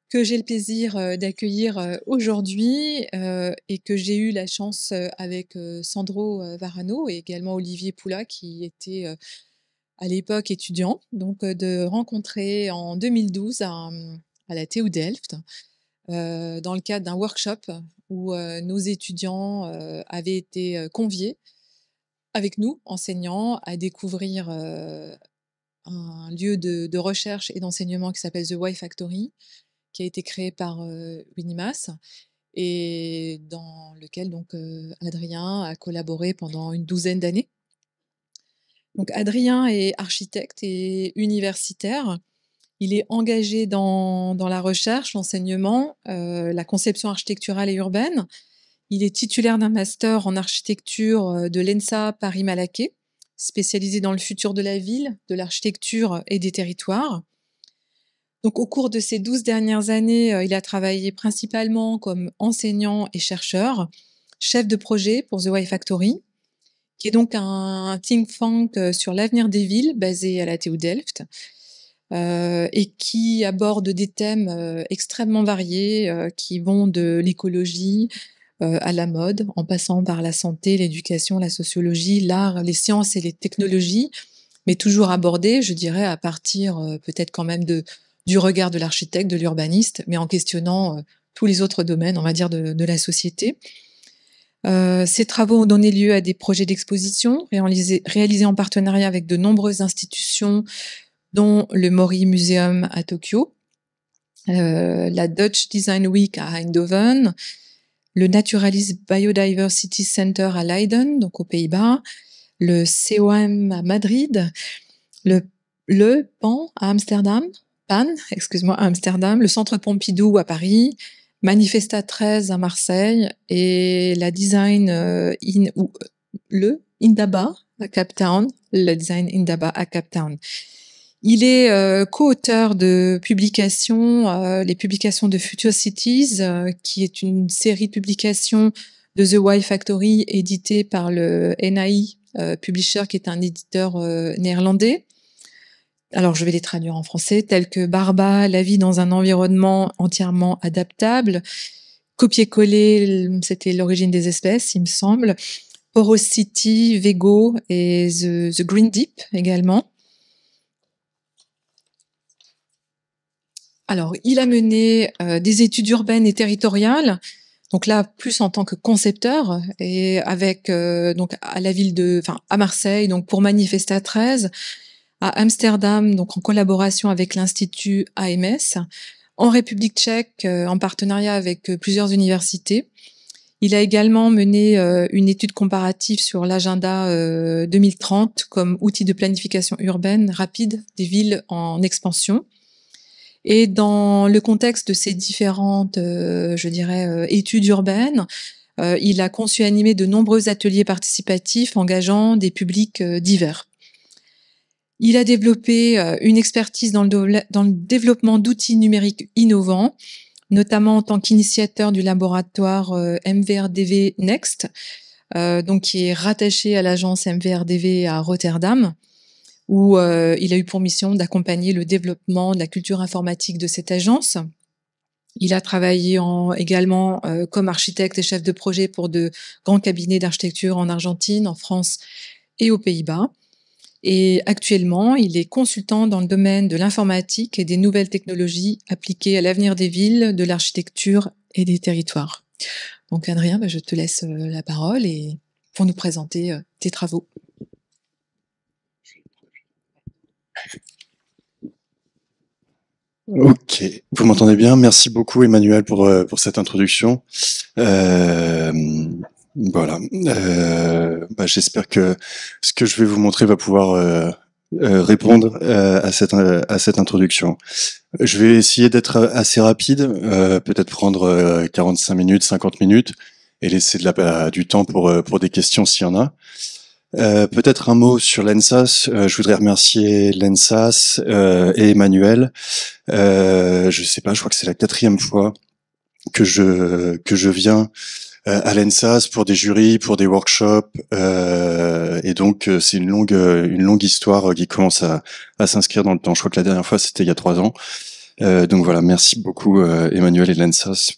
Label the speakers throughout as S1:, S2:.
S1: que j'ai le plaisir d'accueillir aujourd'hui et que j'ai eu la chance avec Sandro Varano et également Olivier Poula qui était à l'époque étudiant, donc de rencontrer en 2012 à la TU Delft dans le cadre d'un workshop où nos étudiants avaient été conviés avec nous, enseignants, à découvrir un lieu de recherche et d'enseignement qui s'appelle The Y Factory, qui a été créé par Winimas et dans lequel donc Adrien a collaboré pendant une douzaine d'années. Donc Adrien est architecte et universitaire. Il est engagé dans la recherche, l'enseignement, la conception architecturale et urbaine. Il est titulaire d'un master en architecture de l'ENSA Paris-Malaquais, spécialisé dans le futur de la ville, de l'architecture et des territoires. Donc, au cours de ces 12 dernières années, il a travaillé principalement comme enseignant et chercheur, chef de projet pour The Y Factory, qui est donc un think tank sur l'avenir des villes basé à la TU Delft et qui aborde des thèmes extrêmement variés qui vont de l'écologie à la mode, en passant par la santé, l'éducation, la sociologie, l'art, les sciences et les technologies, mais toujours abordés, je dirais, à partir peut-être quand même du regard de l'architecte, de l'urbaniste, mais en questionnant tous les autres domaines, on va dire, de la société. Ces travaux ont donné lieu à des projets d'exposition réalisés en partenariat avec de nombreuses institutions, dont le Mori Museum à Tokyo, la Dutch Design Week à Eindhoven, le Naturalist Biodiversity Center à Leiden, donc aux Pays-Bas, le COM à Madrid, le PAN à Amsterdam, à Amsterdam, le Centre Pompidou à Paris, Manifesta 13 à Marseille et la Design le Indaba à Cape Town, le Design Indaba à Cape Town. Il est co-auteur de publications, les publications de Future Cities, qui est une série de publications de The Y Factory éditée par le NAI Publisher, qui est un éditeur néerlandais. Alors, je vais les traduire en français, tels que Barba, la vie dans un environnement entièrement adaptable, Copier-coller, c'était l'origine des espèces, il me semble, Porosity, Vego et The Green Deep également. Alors, il a mené des études urbaines et territoriales, donc là plus en tant que concepteur et avec donc à la ville à Marseille, donc pour Manifesta 13, à Amsterdam, donc en collaboration avec l'Institut AMS, en République tchèque, en partenariat avec plusieurs universités. Il a également mené une étude comparative sur l'agenda 2030 comme outil de planification urbaine rapide des villes en expansion. Et dans le contexte de ces différentes, études urbaines, il a conçu et animé de nombreux ateliers participatifs engageant des publics divers. Il a développé une expertise dans le développement d'outils numériques innovants, notamment en tant qu'initiateur du laboratoire MVRDV Next, donc qui est rattaché à l'agence MVRDV à Rotterdam, où il a eu pour mission d'accompagner le développement de la culture informatique de cette agence. Il a travaillé également comme architecte et chef de projet pour de grands cabinets d'architecture en Argentine, en France et aux Pays-Bas. Et actuellement, il est consultant dans le domaine de l'informatique et des nouvelles technologies appliquées à l'avenir des villes, de l'architecture et des territoires. Donc Adrien, je te laisse la parole et pour nous présenter tes travaux.
S2: Ok, vous m'entendez bien? Merci beaucoup Emmanuel pour cette introduction. Voilà. J'espère que ce que je vais vous montrer va pouvoir répondre à cette introduction. Je vais essayer d'être assez rapide, peut-être prendre 45 minutes, 50 minutes, et laisser du temps pour des questions s'il y en a. Peut-être un mot sur l'ENSAS. Je voudrais remercier l'ENSAS et Emmanuel. Je sais pas, je crois que c'est la 4e fois que je viens à l'ENSAS pour des jurys, pour des workshops, et donc c'est une longue histoire qui commence à s'inscrire dans le temps. Je crois que la dernière fois c'était il y a 3 ans. Donc voilà, merci beaucoup Emmanuel et Lensas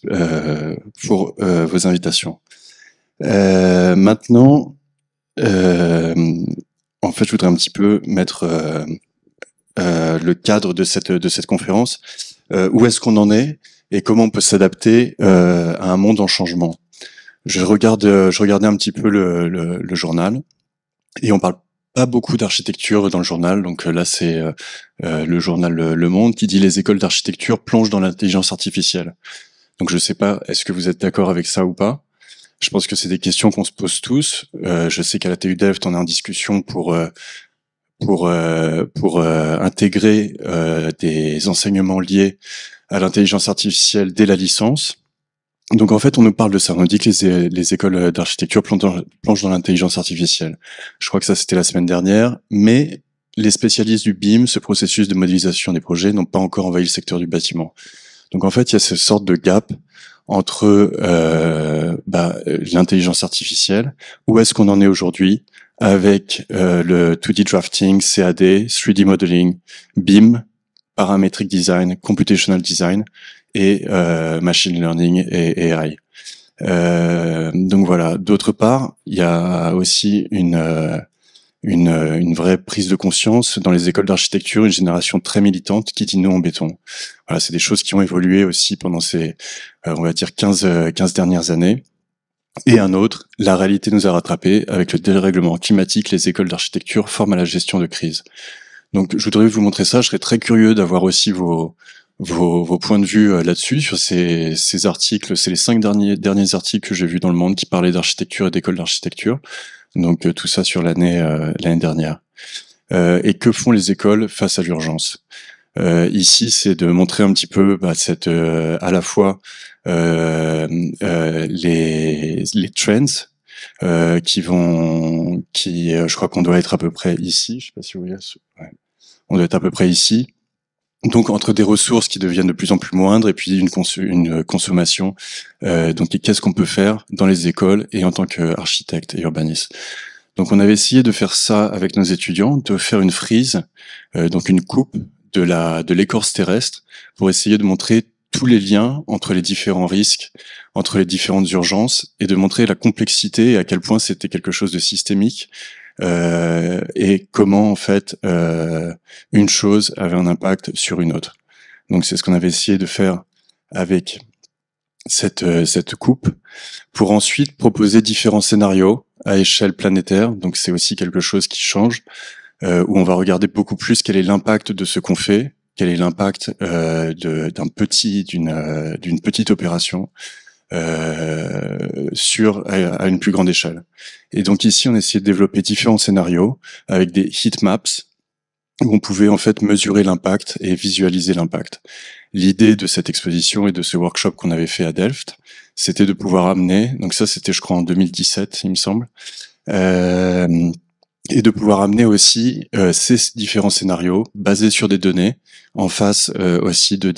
S2: pour vos invitations. Maintenant, en fait, je voudrais un petit peu mettre le cadre de cette conférence. Où est-ce qu'on en est et comment on peut s'adapter à un monde en changement. Je regardais un petit peu le journal et on parle pas beaucoup d'architecture dans le journal. Donc là, c'est le journal Le Monde qui dit les écoles d'architecture plongent dans l'intelligence artificielle. Donc je sais pas, est-ce que vous êtes d'accord avec ça ou pas? Je pense que c'est des questions qu'on se pose tous. Je sais qu'à la TU Delft, on est en discussion pour intégrer des enseignements liés à l'intelligence artificielle dès la licence. Donc en fait, on nous parle de ça. On nous dit que les écoles d'architecture plongent dans l'intelligence artificielle. Je crois que ça, c'était la semaine dernière. Mais les spécialistes du BIM, ce processus de modélisation des projets, n'ont pas encore envahi le secteur du bâtiment. Donc en fait, il y a cette sorte de gap entre l'intelligence artificielle. Où est-ce qu'on en est aujourd'hui avec le 2D drafting, CAD, 3D modeling, BIM, parametric design, computational design et machine learning et AI. Donc voilà. D'autre part, il y a aussi une vraie prise de conscience dans les écoles d'architecture, une génération très militante qui dit non en béton. Voilà, c'est des choses qui ont évolué aussi pendant ces, on va dire 15 dernières années. Et un autre, la réalité nous a rattrapés. Avec le dérèglement climatique, les écoles d'architecture forment à la gestion de crise. Donc, je voudrais vous montrer ça. Je serais très curieux d'avoir aussi vos points de vue là-dessus, sur ces articles. C'est les 5 derniers articles que j'ai vus dans Le Monde qui parlaient d'architecture et d'écoles d'architecture. Donc, tout ça sur l'année dernière. Et que font les écoles face à l'urgence? Ici, c'est de montrer un petit peu cette à la fois les trends qui je crois qu'on doit être à peu près ici. Je sais pas si vous voyez. Ouais. On doit être à peu près ici. Donc entre des ressources qui deviennent de plus en plus moindres et puis une consommation. Donc qu'est-ce qu'on peut faire dans les écoles et en tant qu'architecte et urbaniste. Donc on avait essayé de faire ça avec nos étudiants, de faire une frise, donc une coupe de l'écorce terrestre pour essayer de montrer tous les liens entre les différents risques, entre les différentes urgences et de montrer la complexité et à quel point c'était quelque chose de systémique et comment en fait une chose avait un impact sur une autre. Donc c'est ce qu'on avait essayé de faire avec cette coupe pour ensuite proposer différents scénarios à échelle planétaire. Donc c'est aussi quelque chose qui change où on va regarder beaucoup plus quel est l'impact de ce qu'on fait, quel est l'impact d'une petite opération à une plus grande échelle. Et donc ici, on a essayé de développer différents scénarios avec des heat maps où on pouvait en fait mesurer l'impact et visualiser l'impact. L'idée de cette exposition et de ce workshop qu'on avait fait à Delft, c'était de pouvoir amener, donc ça c'était je crois en 2017 il me semble, et de pouvoir amener aussi ces différents scénarios basés sur des données en face aussi de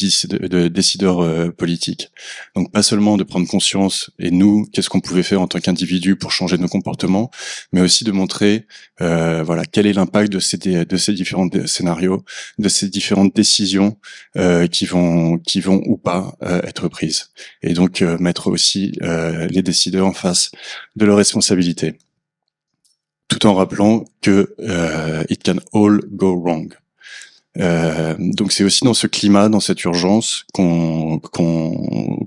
S2: décideurs politiques. Donc pas seulement de prendre conscience et nous qu'est-ce qu'on pouvait faire en tant qu'individu pour changer nos comportements, mais aussi de montrer voilà quel est l'impact de ces différents scénarios, de ces différentes décisions qui vont ou pas être prises. Et donc mettre aussi les décideurs en face de leurs responsabilités, tout en rappelant que it can all go wrong. Donc c'est aussi dans ce climat, dans cette urgence qu'on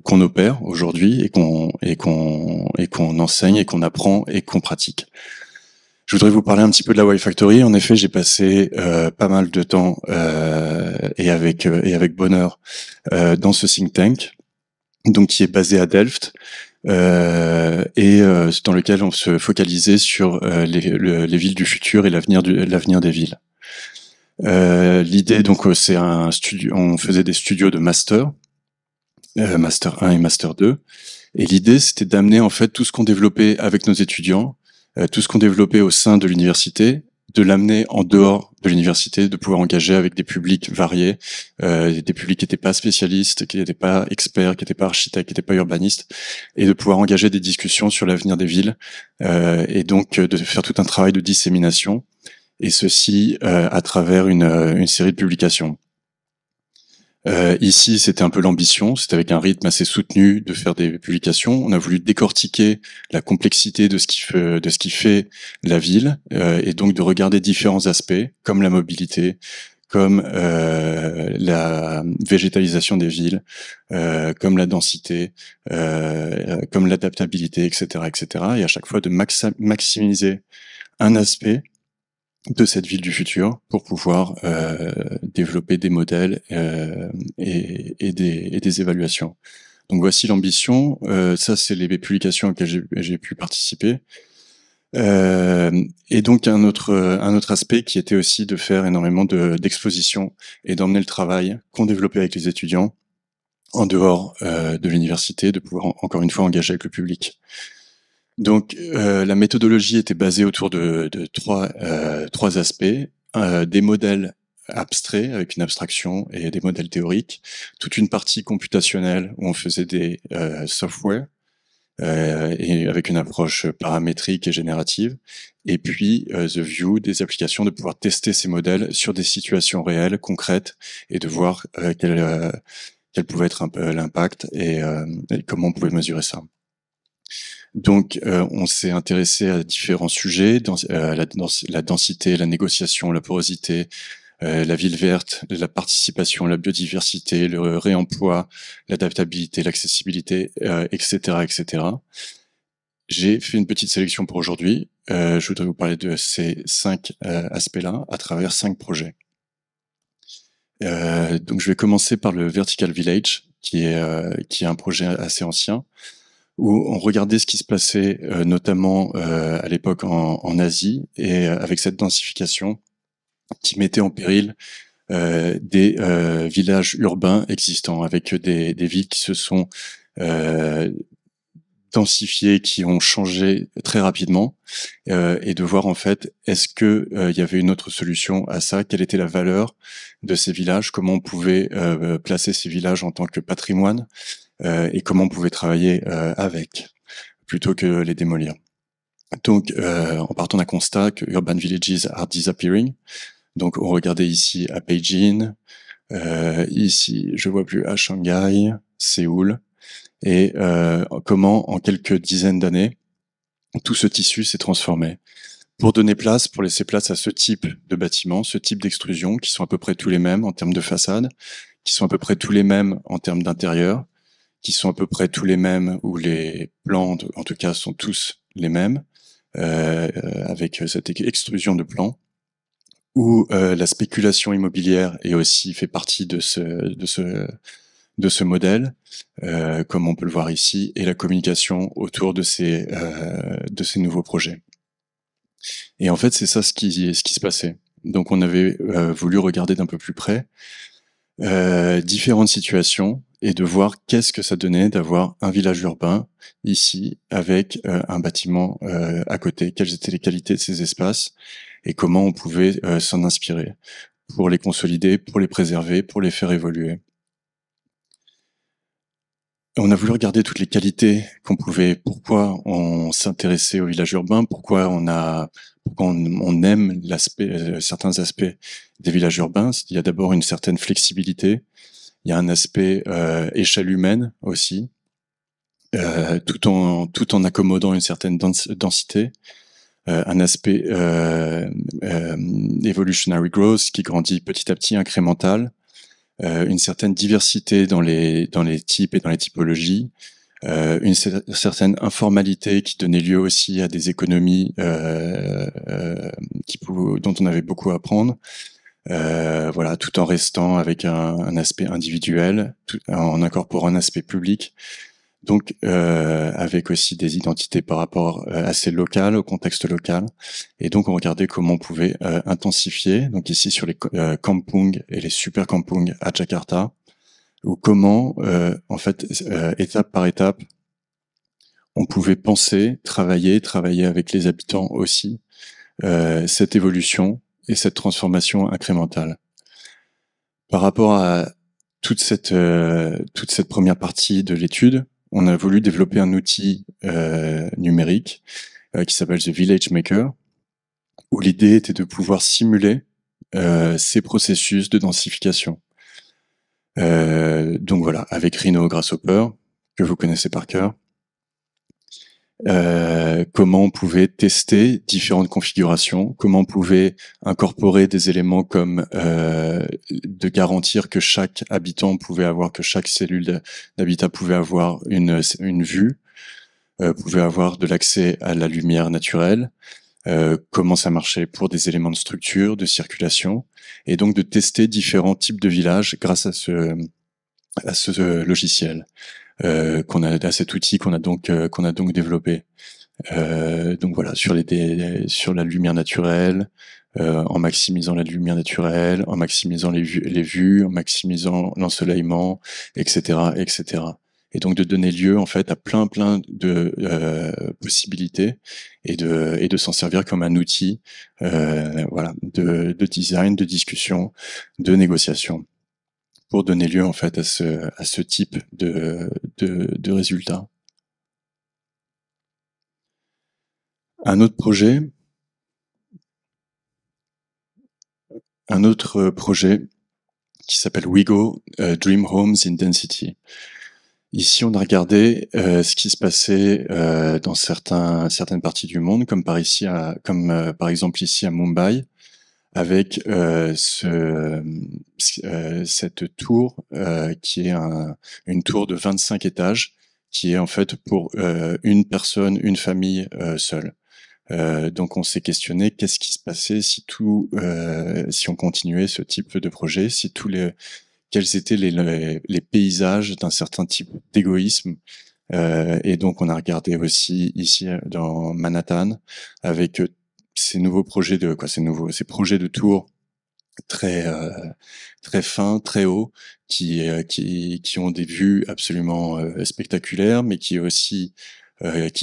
S2: opère aujourd'hui et qu'on enseigne et qu'on apprend et qu'on pratique. Je voudrais vous parler un petit peu de la WiFactory. En effet, j'ai passé pas mal de temps et avec bonheur dans ce think tank, donc qui est basé à Delft. Dans lequel on se focalisait sur les villes du futur et l'avenir des villes. L'idée donc c'est un studio, on faisait des studios de master 1 et master 2, et l'idée c'était d'amener en fait tout ce qu'on développait avec nos étudiants, tout ce qu'on développait au sein de l'université, de l'amener en dehors de l'université, de pouvoir engager avec des publics variés, des publics qui n'étaient pas spécialistes, qui n'étaient pas experts, qui n'étaient pas architectes, qui n'étaient pas urbanistes, et de pouvoir engager des discussions sur l'avenir des villes, et donc de faire tout un travail de dissémination, et ceci à travers une série de publications. Ici, c'était un peu l'ambition, c'était avec un rythme assez soutenu de faire des publications. On a voulu décortiquer la complexité de ce qui fait la ville, et donc de regarder différents aspects, comme la mobilité, comme la végétalisation des villes, comme la densité, comme l'adaptabilité, etc., etc. Et à chaque fois de maximiser un aspect de cette ville du futur pour pouvoir développer des modèles et des évaluations. Donc voici l'ambition. Ça, c'est les publications auxquelles j'ai pu participer. Et donc un autre aspect qui était aussi de faire énormément d'expositions et d'emmener le travail qu'on développait avec les étudiants en dehors de l'université, de pouvoir encore une fois engager avec le public. Donc la méthodologie était basée autour de trois aspects, des modèles abstraits avec une abstraction et des modèles théoriques, toute une partie computationnelle où on faisait des software et avec une approche paramétrique et générative, et puis the view, des applications, de pouvoir tester ces modèles sur des situations réelles, concrètes, et de voir quel pouvait être un peu l'impact et comment on pouvait mesurer ça. Donc, on s'est intéressé à différents sujets, la densité, la négociation, la porosité, la ville verte, la participation, la biodiversité, le réemploi, l'adaptabilité, l'accessibilité, etc., etc. J'ai fait une petite sélection pour aujourd'hui. Je voudrais vous parler de ces 5 aspects-là à travers 5 projets. Donc, je vais commencer par le Vertical Village, qui est un projet assez ancien, où on regardait ce qui se passait notamment à l'époque en Asie, et avec cette densification qui mettait en péril des villages urbains existants, avec des villes qui se sont densifiées, qui ont changé très rapidement, et de voir en fait est-ce que il y avait une autre solution à ça, quelle était la valeur de ces villages, comment on pouvait placer ces villages en tant que patrimoine, et comment on pouvait travailler avec, plutôt que les démolir. Donc, en partant d'un constat que urban villages are disappearing, donc on regardait ici à Beijing, ici je vois plus à Shanghai, Séoul, et comment en quelques dizaines d'années tout ce tissu s'est transformé. Pour donner place, pour laisser place à ce type de bâtiments, ce type d'extrusion, qui sont à peu près tous les mêmes en termes de façade, qui sont à peu près tous les mêmes en termes d'intérieur, qui sont à peu près tous les mêmes, où les plans, en tout cas, sont tous les mêmes, avec cette extrusion de plans, où la spéculation immobilière est aussi fait partie de ce modèle, comme on peut le voir ici, et la communication autour de ces nouveaux projets. Et en fait, c'est ça ce qui se passait. Donc, on avait voulu regarder d'un peu plus près différentes situations et de voir qu'est-ce que ça donnait d'avoir un village urbain ici avec un bâtiment à côté, quelles étaient les qualités de ces espaces et comment on pouvait s'en inspirer pour les consolider, pour les préserver, pour les faire évoluer. On a voulu regarder toutes les qualités qu'on pouvait, pourquoi on s'intéressait au village urbain, pourquoi on aime certains aspects des villages urbains. Il y a d'abord une certaine flexibilité, il y a un aspect échelle humaine aussi, tout en accommodant une certaine densité, un aspect evolutionary growth qui grandit petit à petit, incrémental, une certaine diversité dans les types et dans les typologies, une certaine informalité qui donnait lieu aussi à des économies dont on avait beaucoup à apprendre. Voilà, tout en restant avec un aspect individuel, en incorporant un aspect public. Donc, avec aussi des identités par rapport assez locales, au contexte local. Et donc, on regardait comment on pouvait intensifier. Donc ici, sur les kampung et les super kampung à Jakarta, ou comment, en fait, étape par étape, on pouvait penser, travailler avec les habitants aussi, cette évolution et cette transformation incrémentale. Par rapport à toute cette première partie de l'étude, on a voulu développer un outil numérique qui s'appelle The Village Maker, où l'idée était de pouvoir simuler ces processus de densification. Donc voilà, avec Rhino Grasshopper, que vous connaissez par cœur. Comment on pouvait tester différentes configurations, comment on pouvait incorporer des éléments comme de garantir que chaque habitant pouvait avoir, que chaque cellule d'habitat pouvait avoir une vue, pouvait avoir de l'accès à la lumière naturelle, comment ça marchait pour des éléments de structure, de circulation, et donc de tester différents types de villages grâce à ce logiciel à cet outil qu'on a donc développé. Donc voilà, sur la lumière naturelle, en maximisant la lumière naturelle, en maximisant les vues, en maximisant l'ensoleillement, etc., etc. Et donc de donner lieu en fait à plein de possibilités et de s'en servir comme un outil, voilà, de design, de discussion, de négociation, pour donner lieu en fait à ce type de résultats. Un autre projet qui s'appelle WeGo, Dream Homes in Density. Ici, on a regardé ce qui se passait dans certaines parties du monde, comme par exemple ici à Mumbai, avec cette tour qui est une tour de 25 étages, qui est en fait pour une personne, une famille seule. Donc on s'est questionné qu'est-ce qui se passait si on continuait ce type de projet, quels étaient les paysages d'un certain type d'égoïsme. Et donc on a regardé aussi ici dans Manhattan avec ces projets de tours très fins, très hauts, qui ont des vues absolument spectaculaires, mais qui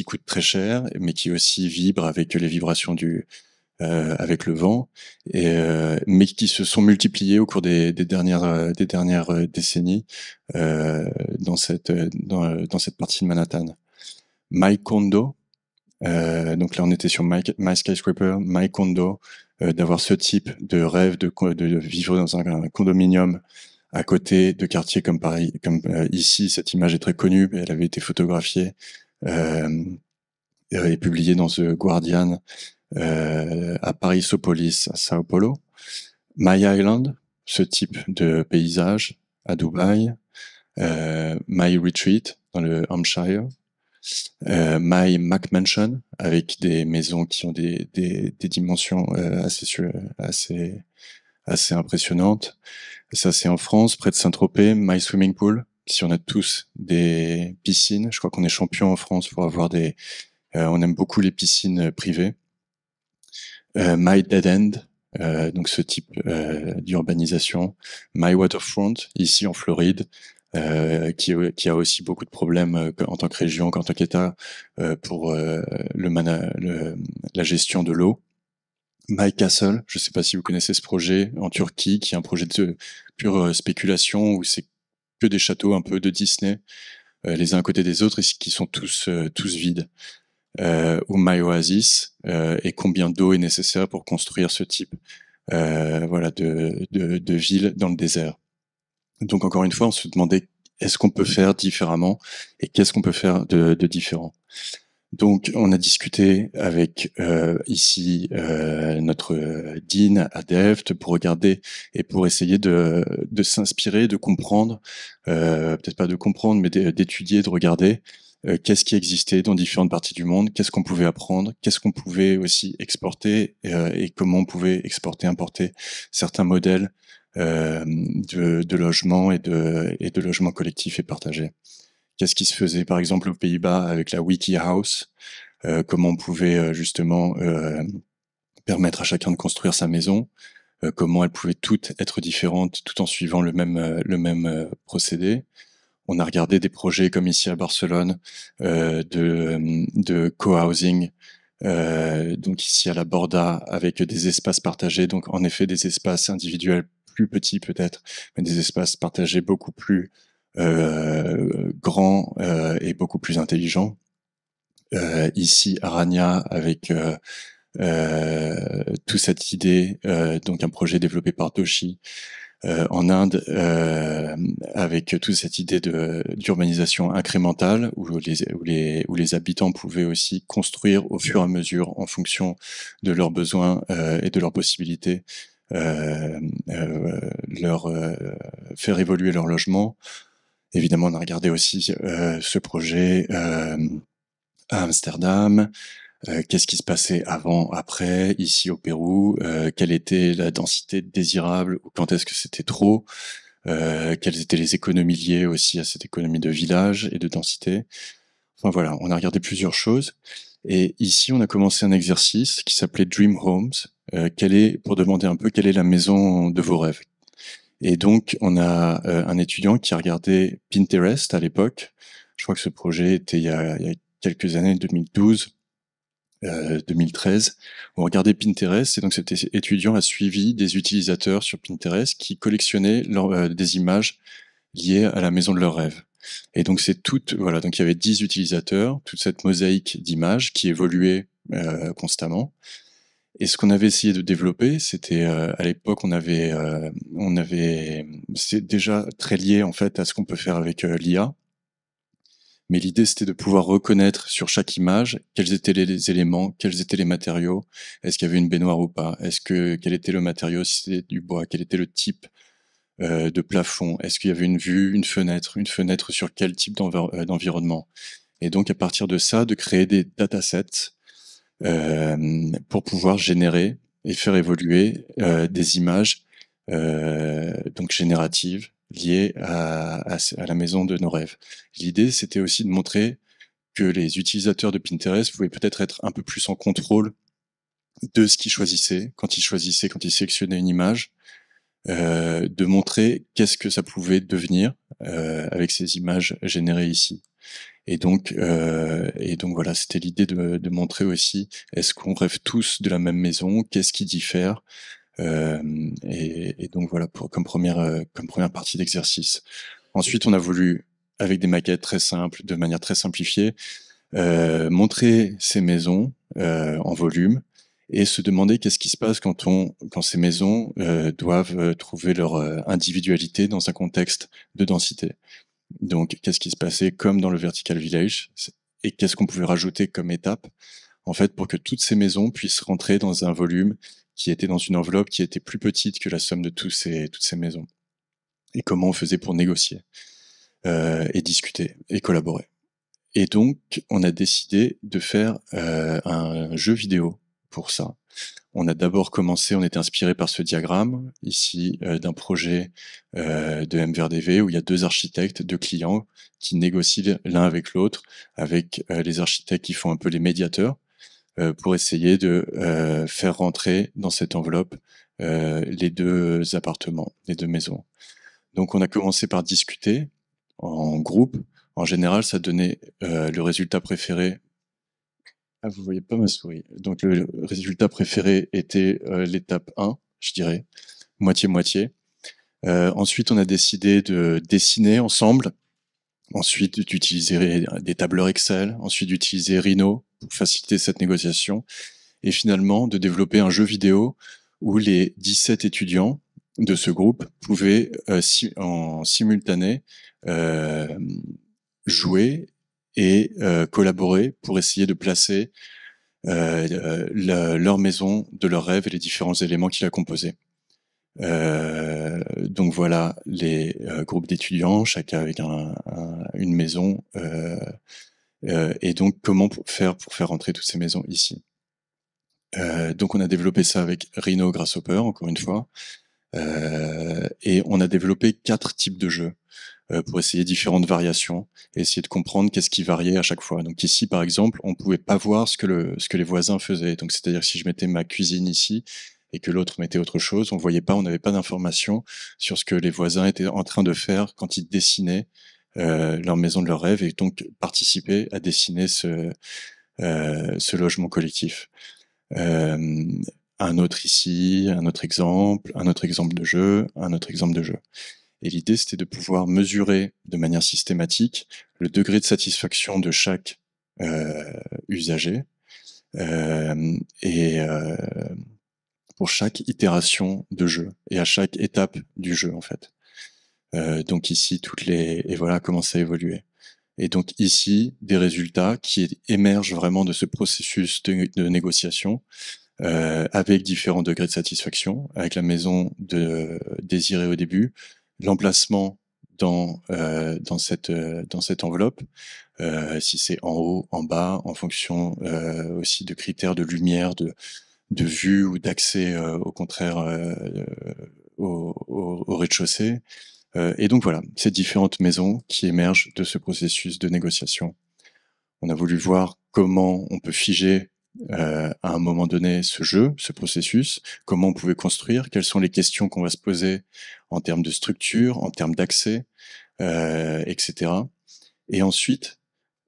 S2: coûtent très cher, mais qui aussi vibrent avec les vibrations avec le vent, mais qui se sont multipliés au cours des dernières décennies dans cette partie de Manhattan. My Kondo, donc là on était sur My Skyscraper, My Kondo, d'avoir ce type de rêve de vivre dans un condominium à côté de quartiers comme Paris, ici. Cette image est très connue, elle avait été photographiée et publiée dans The Guardian à Parisopolis, à Sao Paulo. My Island, ce type de paysage à Dubaï. My Retreat dans le Hampshire. My McMansion avec des maisons qui ont des dimensions assez impressionnantes. Ça c'est en France, près de Saint-Tropez. My Swimming Pool. Si on a tous des piscines, je crois qu'on est champion en France pour avoir on aime beaucoup les piscines privées. My Dead End, donc ce type d'urbanisation. My Waterfront, ici en Floride, qui a aussi beaucoup de problèmes en tant que région, qu'en tant qu'État, pour la gestion de l'eau. My Castle, je ne sais pas si vous connaissez ce projet en Turquie, qui est un projet de pure spéculation, où c'est que des châteaux un peu de Disney, les uns à côté des autres, et qui sont tous vides. Ou My Oasis, et combien d'eau est nécessaire pour construire ce type de ville dans le désert. Donc encore une fois, on se demandait est-ce qu'on peut faire différemment et qu'est-ce qu'on peut faire de différent. Donc on a discuté avec ici notre dean à Delft pour regarder et pour essayer de s'inspirer, de comprendre, peut-être pas de comprendre, mais d'étudier, de regarder qu'est-ce qui existait dans différentes parties du monde, qu'est-ce qu'on pouvait apprendre, qu'est-ce qu'on pouvait aussi exporter et comment on pouvait exporter, importer certains modèles de logement et de logement collectif et partagé. Qu'est-ce qui se faisait par exemple aux Pays-Bas avec la Wiki House, comment on pouvait justement permettre à chacun de construire sa maison, comment elles pouvaient toutes être différentes tout en suivant le même procédé. On a regardé des projets comme ici à Barcelone de co-housing, donc ici à la Borda avec des espaces partagés, donc en effet des espaces individuels plus petits peut-être, mais des espaces partagés beaucoup plus grands et beaucoup plus intelligents. Ici à Rania avec toute cette idée, donc un projet développé par Toshi, en Inde, avec toute cette idée d'urbanisation incrémentale, où les habitants pouvaient aussi construire au fur et à mesure, en fonction de leurs besoins et de leurs possibilités, leur faire évoluer leur logement. Évidemment, on a regardé aussi ce projet à Amsterdam. Qu'est-ce qui se passait avant, après, ici au Pérou, quelle était la densité désirable, ou quand est-ce que c'était trop, quelles étaient les économies liées aussi à cette économie de village et de densité. Enfin voilà, on a regardé plusieurs choses. Et ici, on a commencé un exercice qui s'appelait Dream Homes, pour demander un peu quelle est la maison de vos rêves. Et donc, on a un étudiant qui a regardé Pinterest à l'époque. Je crois que ce projet était il y a quelques années, 2012. 2013, où on regardait Pinterest, et donc cet étudiant a suivi des utilisateurs sur Pinterest qui collectionnaient des images liées à la maison de leur rêve. Et donc c'est voilà, donc il y avait 10 utilisateurs, toute cette mosaïque d'images qui évoluait constamment. Et ce qu'on avait essayé de développer, c'était à l'époque c'est déjà très lié en fait à ce qu'on peut faire avec l'IA. Mais l'idée, c'était de pouvoir reconnaître sur chaque image quels étaient les éléments, quels étaient les matériaux, est-ce qu'il y avait une baignoire ou pas, quel était le matériau, si c'était du bois, quel était le type de plafond, est-ce qu'il y avait une vue, une fenêtre sur quel type d'environnement. Et donc, à partir de ça, de créer des datasets pour pouvoir générer et faire évoluer des images donc génératives liées à la maison de nos rêves. L'idée, c'était aussi de montrer que les utilisateurs de Pinterest pouvaient peut-être être un peu plus en contrôle de ce qu'ils choisissaient, quand ils sélectionnaient une image, de montrer qu'est-ce que ça pouvait devenir avec ces images générées ici. Et donc voilà, c'était l'idée de montrer aussi, est-ce qu'on rêve tous de la même maison, qu'est-ce qui diffère, et donc voilà comme première partie d'exercice. Ensuite, on a voulu, avec des maquettes très simples, de manière très simplifiée, montrer ces maisons en volume et se demander qu'est-ce qui se passe quand ces maisons doivent trouver leur individualité dans un contexte de densité. Donc, qu'est-ce qui se passait comme dans le Vertical Village et qu'est-ce qu'on pouvait rajouter comme étape, en fait, pour que toutes ces maisons puissent rentrer dans un volume qui était dans une enveloppe qui était plus petite que la somme de toutes ces maisons. Et comment on faisait pour négocier et discuter et collaborer. Et donc, on a décidé de faire un jeu vidéo pour ça. On a d'abord commencé, on était inspiré par ce diagramme, ici, d'un projet de MVRDV, où il y a deux architectes, deux clients, qui négocient l'un avec l'autre, avec les architectes qui font un peu les médiateurs, pour essayer de faire rentrer dans cette enveloppe les deux appartements, les deux maisons. Donc on a commencé par discuter en groupe. En général, ça donnait le résultat préféré. Ah, vous voyez pas ma souris. Donc le résultat préféré était l'étape 1, je dirais, moitié-moitié. Ensuite, on a décidé de dessiner ensemble. Ensuite, d'utiliser des tableurs Excel. Ensuite, d'utiliser Rhino pour faciliter cette négociation. Et finalement, de développer un jeu vidéo où les 17 étudiants de ce groupe pouvaient en simultané jouer et collaborer pour essayer de placer leur maison de leur rêve et les différents éléments qui la composaient. Donc voilà les groupes d'étudiants, chacun avec une maison, et donc comment faire pour faire rentrer toutes ces maisons ici. Donc on a développé ça avec Rhino Grasshopper, encore une fois, et on a développé 4 types de jeux pour essayer différentes variations et essayer de comprendre qu'est-ce qui variait à chaque fois. Donc ici, par exemple, on pouvait pas voir ce que les voisins faisaient. Donc c'est-à-dire que si je mettais ma cuisine ici et que l'autre mettait autre chose, on voyait pas, on n'avait pas d'informations sur ce que les voisins étaient en train de faire quand ils dessinaient leur maison de leur rêve et donc participer à dessiner ce logement collectif. Un autre ici, un autre exemple de jeu, un autre exemple de jeu. Et l'idée, c'était de pouvoir mesurer de manière systématique le degré de satisfaction de chaque usager et pour chaque itération de jeu et à chaque étape du jeu en fait. Donc ici et voilà comment ça a évolué. Et donc ici des résultats qui émergent vraiment de ce processus de négociation avec différents degrés de satisfaction, avec la maison désirée au début, l'emplacement dans cette enveloppe, si c'est en haut, en bas, en fonction aussi de critères de lumière, de vue ou d'accès au contraire au rez-de-chaussée. Et donc voilà, ces différentes maisons qui émergent de ce processus de négociation. On a voulu voir comment on peut figer à un moment donné ce jeu, ce processus, comment on pouvait construire, quelles sont les questions qu'on va se poser en termes de structure, en termes d'accès, etc. Et ensuite,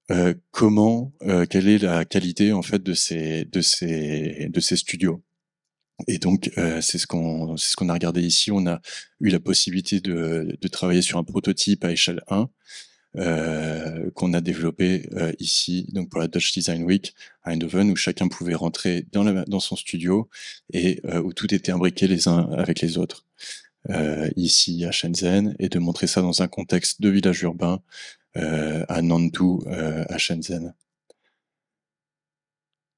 S2: quelle est la qualité en fait de ces studios. Et donc c'est ce qu'on a regardé ici. On a eu la possibilité de travailler sur un prototype à échelle 1 qu'on a développé ici, donc pour la Dutch Design Week à Eindhoven, où chacun pouvait rentrer dans son studio et où tout était imbriqué les uns avec les autres. Ici à Shenzhen, et de montrer ça dans un contexte de village urbain à Nantou, à Shenzhen.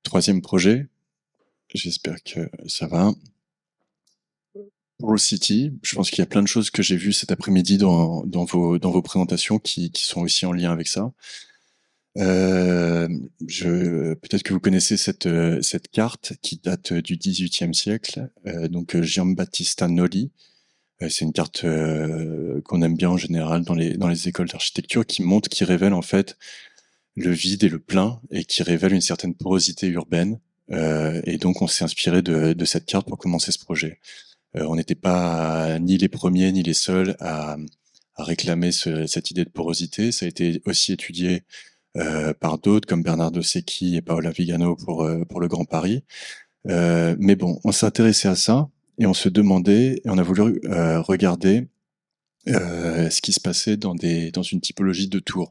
S2: Troisième projet, j'espère que ça va. Pearl City, je pense qu'il y a plein de choses que j'ai vues cet après-midi dans vos présentations qui sont aussi en lien avec ça. Peut-être que vous connaissez cette carte qui date du XVIIIe siècle, donc Giambattista Nolli. C'est une carte qu'on aime bien en général dans les écoles d'architecture, qui révèle en fait le vide et le plein, et qui révèle une certaine porosité urbaine. Et donc on s'est inspiré de cette carte pour commencer ce projet. On n'était pas ni les premiers ni les seuls à réclamer cette idée de porosité. Ça a été aussi étudié par d'autres comme Bernardo Secchi et Paola Vigano pour le Grand Paris. Mais bon, on s'est intéressé à ça et on se demandait, et on a voulu regarder ce qui se passait dans une typologie de tours.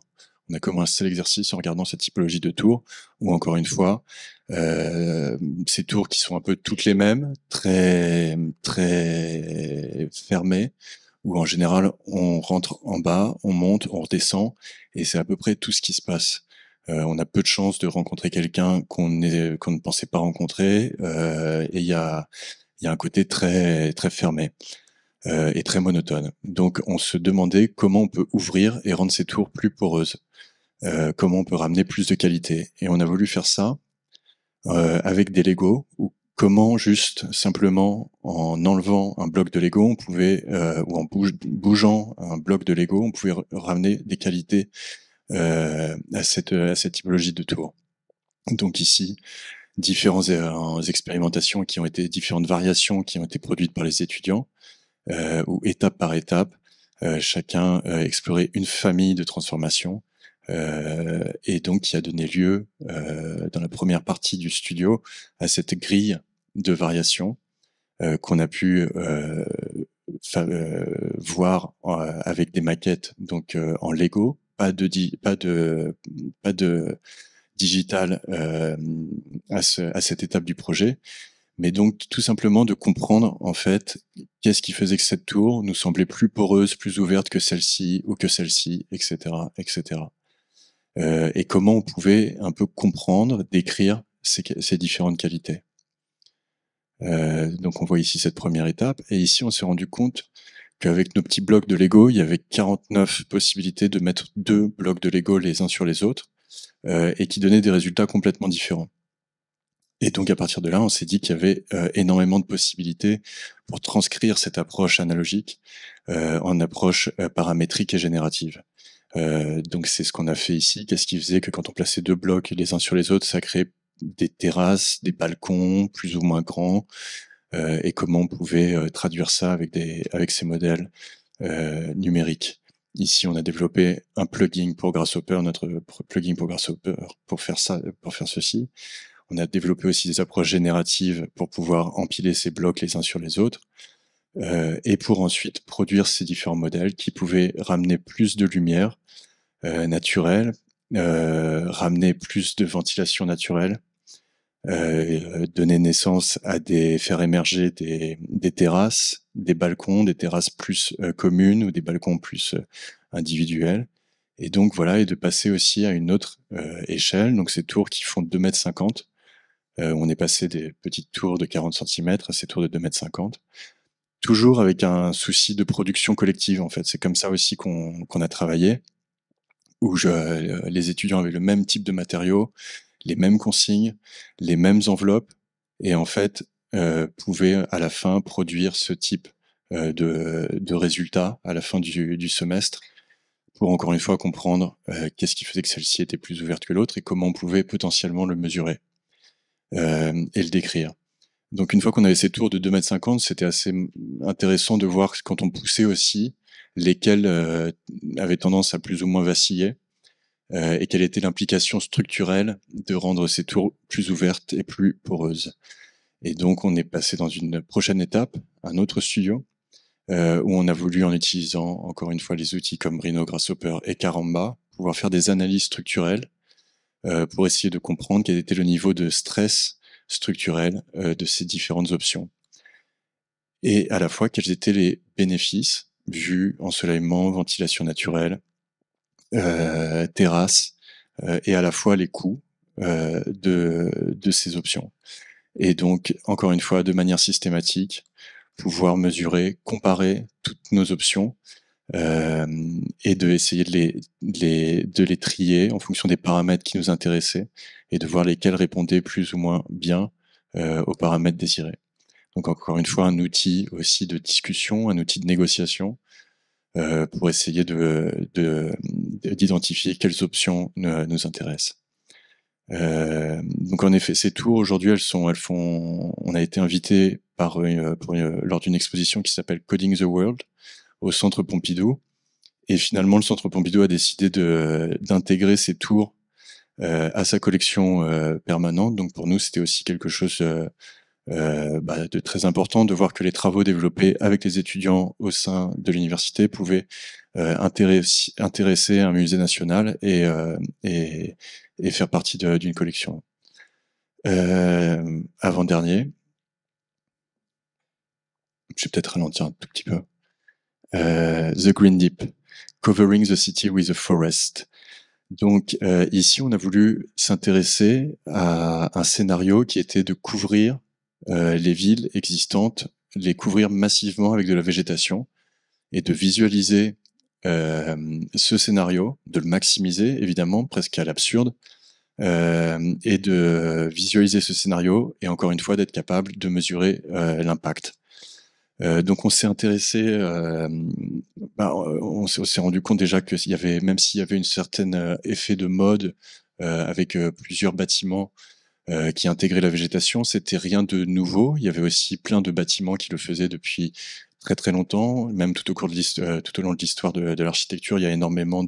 S2: On a commencé l'exercice en regardant cette typologie de tours, où encore une fois, ces tours qui sont un peu toutes les mêmes, très très fermées, où en général on rentre en bas, on monte, on redescend, et c'est à peu près tout ce qui se passe. On a peu de chances de rencontrer quelqu'un qu'on ne pensait pas rencontrer, et il y a un côté très très fermé et très monotone. Donc on se demandait comment on peut ouvrir et rendre ces tours plus poreuses, comment on peut ramener plus de qualité. Et on a voulu faire ça avec des Lego, ou comment juste simplement en enlevant un bloc de Lego, on pouvait, ou en bougeant un bloc de Lego, on pouvait ramener des qualités à cette typologie de tour. Donc ici, différentes expérimentations différentes variations qui ont été produites par les étudiants, où étape par étape, chacun explorait une famille de transformations, et donc qui a donné lieu, dans la première partie du studio, à cette grille de variations qu'on a pu voir avec des maquettes, donc en Lego, pas de digital à cette étape du projet, mais donc tout simplement de comprendre en fait qu'est-ce qui faisait que cette tour nous semblait plus poreuse, plus ouverte que celle-ci ou que celle-ci, etc., etc. Et comment on pouvait un peu comprendre, décrire ces différentes qualités. Donc on voit ici cette première étape, et ici on s'est rendu compte qu'avec nos petits blocs de Lego, il y avait 49 possibilités de mettre 2 blocs de Lego les uns sur les autres, et qui donnaient des résultats complètement différents. Et donc à partir de là, on s'est dit qu'il y avait énormément de possibilités pour transcrire cette approche analogique en approche paramétrique et générative. Donc c'est ce qu'on a fait ici. Qu'est-ce qui faisait que quand on plaçait 2 blocs les uns sur les autres, ça créait des terrasses, des balcons plus ou moins grands, et comment on pouvait traduire ça avec ces modèles numériques. Ici, on a développé un plugin pour Grasshopper, notre plugin pour Grasshopper, pour faire ceci. On a développé aussi des approches génératives pour pouvoir empiler ces blocs les uns sur les autres, et pour ensuite produire ces différents modèles qui pouvaient ramener plus de lumière naturelle, ramener plus de ventilation naturelle, donner naissance à faire émerger des terrasses, des balcons, des terrasses plus communes ou des balcons plus individuels. Et donc voilà, et de passer aussi à une autre échelle, donc ces tours qui font 2,50 m. On est passé des petites tours de 40 cm à ces tours de 2,50 m. Toujours avec un souci de production collective, en fait. C'est comme ça aussi qu'on a travaillé, où les étudiants avaient le même type de matériaux, les mêmes consignes, les mêmes enveloppes, et en fait, pouvaient à la fin produire ce type de résultats à la fin du semestre, pour encore une fois comprendre qu'est-ce qui faisait que celle-ci était plus ouverte que l'autre et comment on pouvait potentiellement le mesurer et le décrire. Donc une fois qu'on avait ces tours de 2,50 m, c'était assez intéressant de voir quand on poussait aussi lesquels avaient tendance à plus ou moins vaciller et quelle était l'implication structurelle de rendre ces tours plus ouvertes et plus poreuses. Et donc on est passé dans une prochaine étape, un autre studio, où on a voulu, en utilisant encore une fois les outils comme Rhino, Grasshopper et Karamba, pouvoir faire des analyses structurelles pour essayer de comprendre quel était le niveau de stress structurel de ces différentes options. Et à la fois, quels étaient les bénéfices, vue, ensoleillement, ventilation naturelle, terrasse, et à la fois les coûts de ces options. Et donc, encore une fois, de manière systématique, pouvoir mesurer, comparer toutes nos options et de essayer de les trier en fonction des paramètres qui nous intéressaient et de voir lesquels répondaient plus ou moins bien aux paramètres désirés. Donc encore une fois, un outil aussi de discussion, un outil de négociation pour essayer d'identifier quelles options nous intéressent. Donc en effet, ces tours aujourd'hui, on a été invité lors d'une exposition qui s'appelle Coding the World au Centre Pompidou, et finalement le Centre Pompidou a décidé d'intégrer ces tours à sa collection permanente. Donc pour nous, c'était aussi quelque chose de très important de voir que les travaux développés avec les étudiants au sein de l'université pouvaient intéresser un musée national et faire partie d'une collection. Avant-dernier, je vais peut-être ralentir un tout petit peu. The Green Deep, Covering the City with a Forest. Donc ici, on a voulu s'intéresser à un scénario qui était de couvrir les villes existantes, les couvrir massivement avec de la végétation et de visualiser ce scénario, de le maximiser évidemment, presque à l'absurde, et de visualiser ce scénario et encore une fois d'être capable de mesurer l'impact. Donc on s'est intéressé, on s'est rendu compte déjà que même s'il y avait une certaine effet de mode avec plusieurs bâtiments qui intégraient la végétation, c'était rien de nouveau. Il y avait aussi plein de bâtiments qui le faisaient depuis très très longtemps, même tout au long de l'histoire de l'architecture, il y a énormément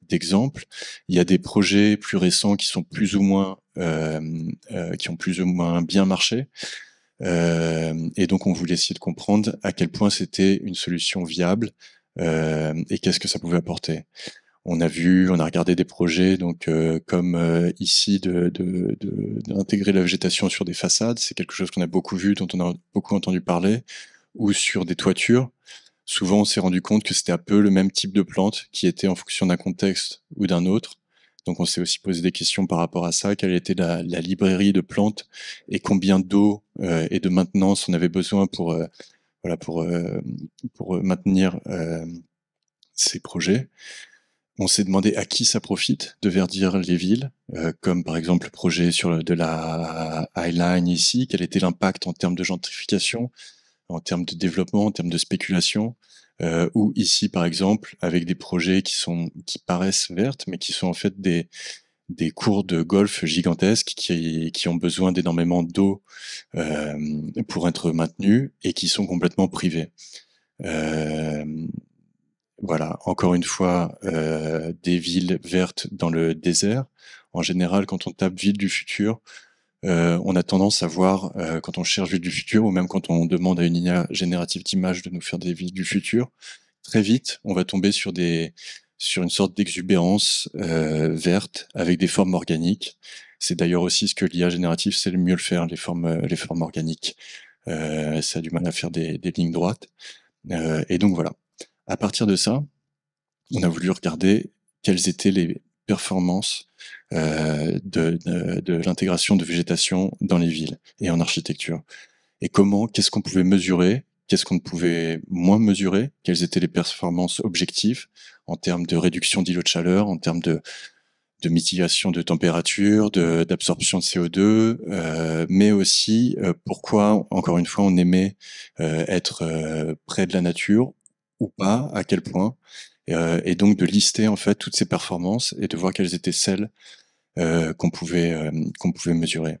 S2: d'exemples. Il y a des projets plus récents qui sont plus ou moins qui ont plus ou moins bien marché. Et donc on voulait essayer de comprendre à quel point c'était une solution viable et qu'est-ce que ça pouvait apporter. On a regardé des projets donc comme ici d'intégrer la végétation sur des façades, c'est quelque chose qu'on a beaucoup vu, dont on a beaucoup entendu parler, ou sur des toitures. Souvent on s'est rendu compte que c'était un peu le même type de plante qui était en fonction d'un contexte ou d'un autre. Donc on s'est aussi posé des questions par rapport à ça, quelle était la librairie de plantes et combien d'eau et de maintenance on avait besoin pour maintenir ces projets. On s'est demandé à qui ça profite de verdir les villes, comme par exemple le projet de la High Line ici, quel était l'impact en termes de gentrification, en termes de développement, en termes de spéculation, ou ici par exemple avec des projets qui paraissent vertes, mais qui sont en fait des cours de golf gigantesques qui ont besoin d'énormément d'eau pour être maintenus et qui sont complètement privés. Voilà, encore une fois, des villes vertes dans le désert. En général, quand on tape ville du futur, on a tendance à voir, quand on cherche ville du futur, ou même quand on demande à une IA générative d'images de nous faire des villes du futur, très vite, on va tomber sur une sorte d'exubérance verte avec des formes organiques. C'est d'ailleurs aussi ce que l'IA générative sait le mieux le faire, les formes organiques. Ça a du mal à faire des lignes droites. Et donc voilà. À partir de ça, on a voulu regarder quelles étaient les performances de l'intégration de végétation dans les villes et en architecture. Et qu'est-ce qu'on pouvait mesurer, qu'est-ce qu'on ne pouvait moins mesurer, quelles étaient les performances objectives en termes de réduction d'îlots de chaleur, en termes de mitigation de température, d'absorption de CO2, mais aussi pourquoi, encore une fois, on aimait être près de la nature ou pas, à quel point, et donc de lister en fait toutes ces performances et de voir quelles étaient celles qu'on pouvait mesurer.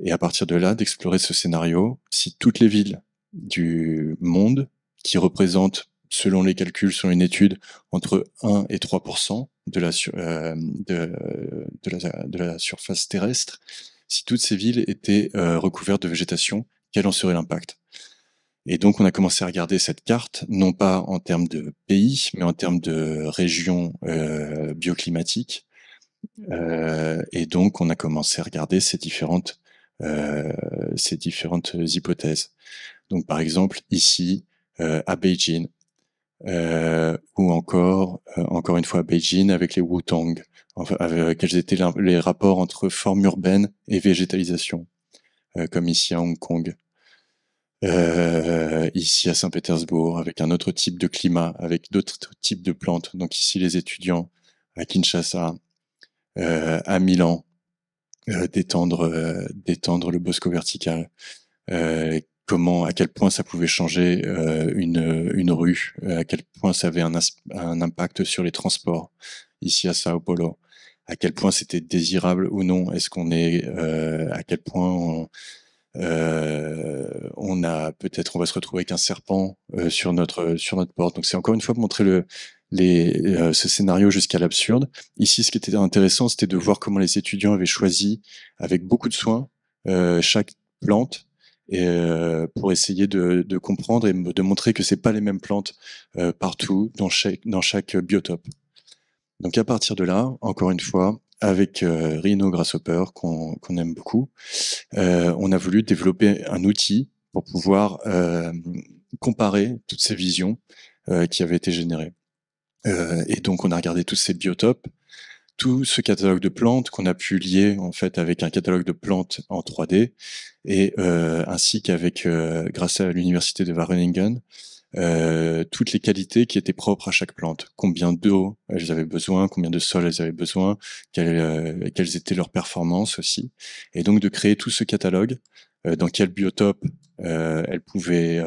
S2: Et à partir de là, d'explorer ce scénario, si toutes les villes du monde, qui représentent, selon les calculs, selon une étude, entre 1 et 3% de la surface terrestre, si toutes ces villes étaient recouvertes de végétation, quel en serait l'impact? Et donc, on a commencé à regarder cette carte, non pas en termes de pays, mais en termes de régions bioclimatiques. Et donc, on a commencé à regarder ces différentes hypothèses. Donc, par exemple, ici, à Beijing, ou encore une fois à Beijing avec les Wutong, enfin, quels étaient les rapports entre forme urbaine et végétalisation, comme ici à Hong Kong. Ici à Saint-Pétersbourg, avec un autre type de climat, avec d'autres types de plantes. Donc ici, les étudiants à Kinshasa, à Milan, d'étendre le bosco vertical. À quel point ça pouvait changer une rue, à quel point ça avait un impact sur les transports ici à Sao Paulo, à quel point c'était désirable ou non, est-ce qu'on est, à quel point on va se retrouver avec un serpent sur notre porte. Donc c'est encore une fois pour montrer ce scénario jusqu'à l'absurde. Ici, ce qui était intéressant, c'était de voir comment les étudiants avaient choisi, avec beaucoup de soin, chaque plante, et pour essayer de comprendre et de montrer que c'est pas les mêmes plantes partout dans chaque biotope. Donc à partir de là, encore une fois, avec Rhino Grasshopper qu'on aime beaucoup, on a voulu développer un outil pour pouvoir comparer toutes ces visions qui avaient été générées. Et donc on a regardé tous ces biotopes, tout ce catalogue de plantes qu'on a pu lier en fait avec un catalogue de plantes en 3D, et ainsi qu'avec, grâce à l'université de Wageningen, toutes les qualités qui étaient propres à chaque plante. Combien d'eau elles avaient besoin, combien de sol elles avaient besoin, quelles étaient leurs performances aussi. Et donc de créer tout ce catalogue, dans quel biotope elles pouvaient,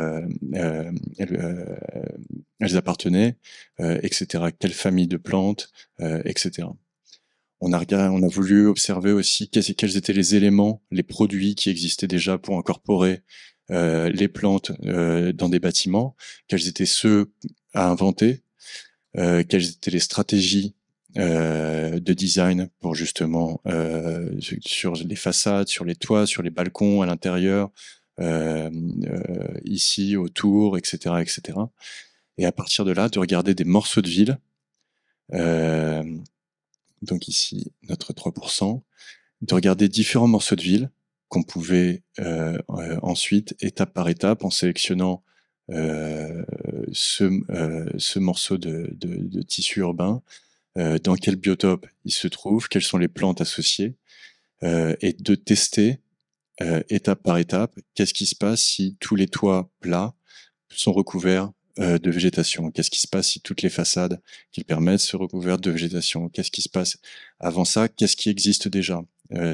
S2: elles appartenaient, etc. Quelle famille de plantes, etc. On a voulu observer aussi quels étaient les éléments, les produits qui existaient déjà pour incorporer les plantes dans des bâtiments, quels étaient ceux à inventer, quelles étaient les stratégies de design pour justement sur les façades, sur les toits, sur les balcons, à l'intérieur, ici, autour, etc., etc. Et à partir de là, de regarder des morceaux de ville, donc ici notre 3%, de regarder différents morceaux de ville qu'on pouvait ensuite, étape par étape, en sélectionnant ce morceau de tissu urbain, dans quel biotope il se trouve, quelles sont les plantes associées, et de tester étape par étape qu'est-ce qui se passe si tous les toits plats sont recouverts de végétation. Qu'est-ce qui se passe si toutes les façades qu'ils permettent sont recouvertes de végétation? Qu'est-ce qui se passe avant ça? Qu'est-ce qui existe déjà?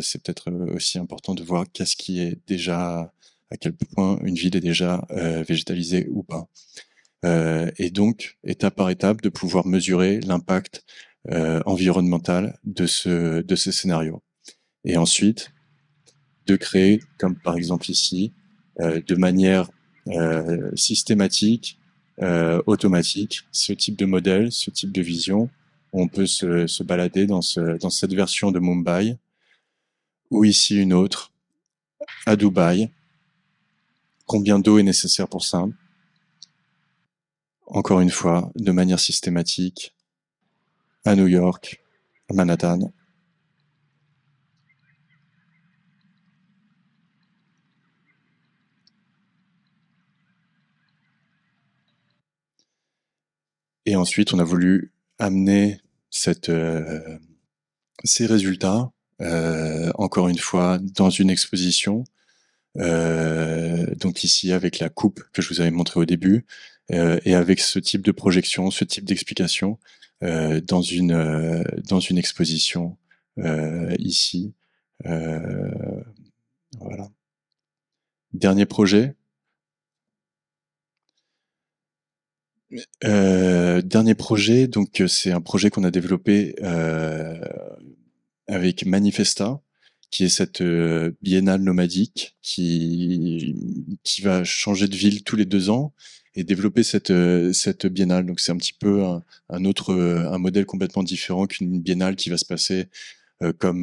S2: C'est peut-être aussi important de voir qu'est-ce qui est déjà, à quel point une ville est déjà végétalisée ou pas. Et donc, étape par étape, de pouvoir mesurer l'impact environnemental de ce scénario. Et ensuite, de créer, comme par exemple ici, de manière systématique, automatique, ce type de modèle, ce type de vision. On peut se balader dans cette version de Mumbai, ou ici une autre, à Dubaï. Combien d'eau est nécessaire pour ça? Encore une fois, de manière systématique, à New York, à Manhattan. Et ensuite, on a voulu amener ces résultats, encore une fois, dans une exposition. Donc ici, avec la coupe que je vous avais montré au début, et avec ce type de projection, ce type d'explication, dans une exposition ici. Voilà. Dernier projet. Dernier projet, donc c'est un projet qu'on a développé avec Manifesta, qui est cette biennale nomadique qui va changer de ville tous les 2 ans et développer cette biennale. Donc c'est un petit peu un modèle complètement différent qu'une biennale qui va se passer comme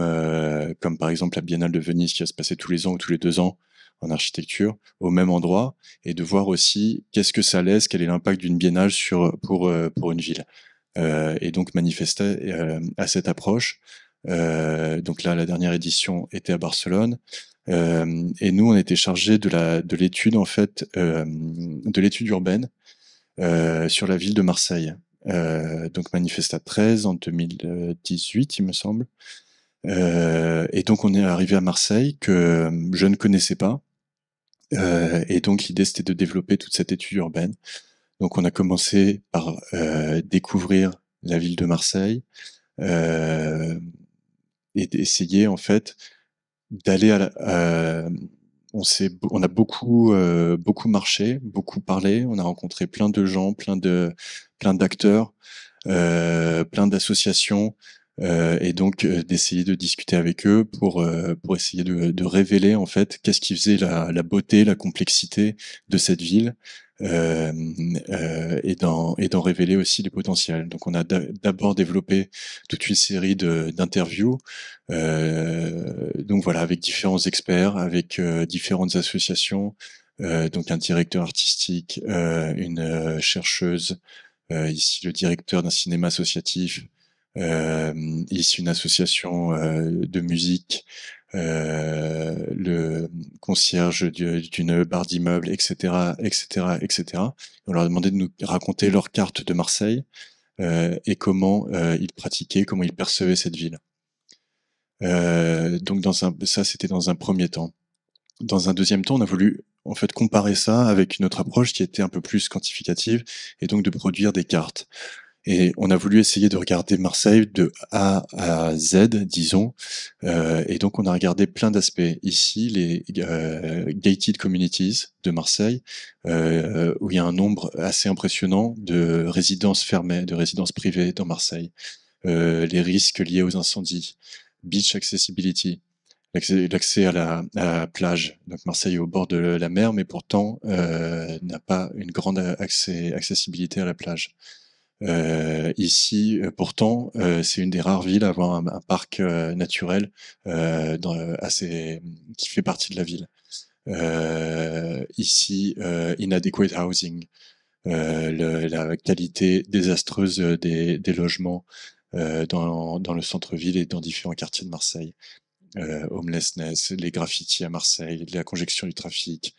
S2: par exemple la biennale de Venise qui va se passer tous les ans ou tous les 2 ans en architecture au même endroit, et de voir aussi qu'est-ce que ça laisse, quel est l'impact d'une biennale pour une ville. Et donc manifester à cette approche. Donc là, la dernière édition était à Barcelone. Et nous, on était chargé de l'étude en fait, de l'étude urbaine sur la ville de Marseille. Donc Manifesta 13 en 2018, il me semble. Et donc on est arrivé à Marseille que je ne connaissais pas. Et donc l'idée c'était de développer toute cette étude urbaine. Donc on a commencé par découvrir la ville de Marseille et d'essayer en fait d'aller on a beaucoup marché, beaucoup parlé. On a rencontré plein de gens, plein d'acteurs, plein d'associations, et donc d'essayer de discuter avec eux pour essayer de révéler en fait qu'est-ce qui faisait la beauté, la complexité de cette ville, et d'en révéler aussi les potentiels. Donc on a d'abord développé toute une série d'interviews, donc voilà, avec différents experts, avec différentes associations, donc un directeur artistique, une chercheuse, ici le directeur d'un cinéma associatif, ici une association de musique, le concierge d'une barre d'immeubles, etc., etc., etc. On leur a demandé de nous raconter leur carte de Marseille, et comment ils pratiquaient, comment ils percevaient cette ville. Donc ça c'était dans un premier temps. Dans un deuxième temps, on a voulu en fait comparer ça avec une autre approche qui était un peu plus quantificative, et donc de produire des cartes. Et on a voulu essayer de regarder Marseille de A à Z, disons. Et donc on a regardé plein d'aspects. Ici, les gated communities de Marseille, où il y a un nombre assez impressionnant de résidences fermées, de résidences privées dans Marseille. Les risques liés aux incendies, beach accessibility, l'accès à la plage. Donc Marseille est au bord de la mer, mais pourtant n'a pas une grande accessibilité à la plage. Ici, pourtant, c'est une des rares villes à avoir un parc naturel qui fait partie de la ville. Ici, inadequate housing, la qualité désastreuse des logements dans le centre-ville et dans différents quartiers de Marseille. Homelessness, les graffitis à Marseille, la congestion du trafic,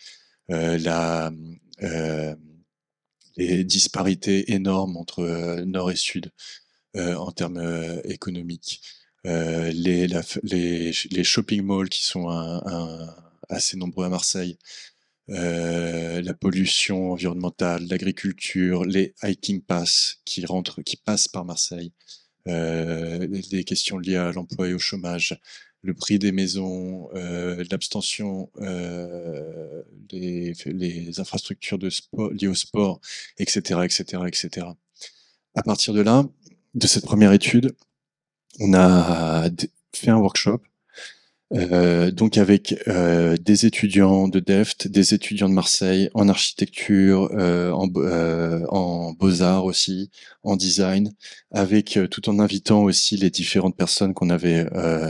S2: les disparités énormes entre nord et sud en termes économiques, les shopping malls qui sont assez nombreux à Marseille, la pollution environnementale, l'agriculture, les hiking pass qui passent par Marseille, les questions liées à l'emploi et au chômage, le prix des maisons, l'abstention, les infrastructures liées au sport, etc., etc., etc. À partir de là, de cette première étude, on a fait un workshop, donc avec des étudiants de Delft, des étudiants de Marseille, en architecture, en beaux-arts aussi, en design, avec tout en invitant aussi les différentes personnes qu'on avait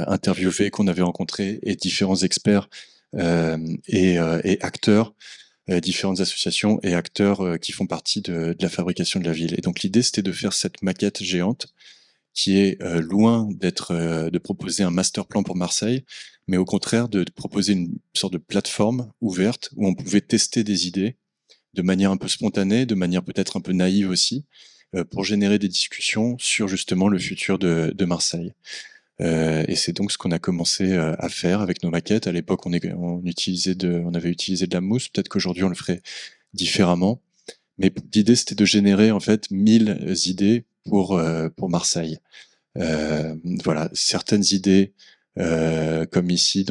S2: interviewées, qu'on avait rencontrées, et différents experts et acteurs, différentes associations et acteurs qui font partie de la fabrication de la ville. Et donc l'idée, c'était de faire cette maquette géante qui est loin de proposer un master plan pour Marseille, mais au contraire de proposer une sorte de plateforme ouverte où on pouvait tester des idées de manière un peu spontanée, de manière peut-être un peu naïve aussi, pour générer des discussions sur justement le futur de Marseille. Et c'est donc ce qu'on a commencé à faire avec nos maquettes. À l'époque, on avait utilisé de la mousse. Peut-être qu'aujourd'hui, on le ferait différemment. Mais l'idée, c'était de générer en fait 1000 idées pour Marseille. Voilà, certaines idées, comme ici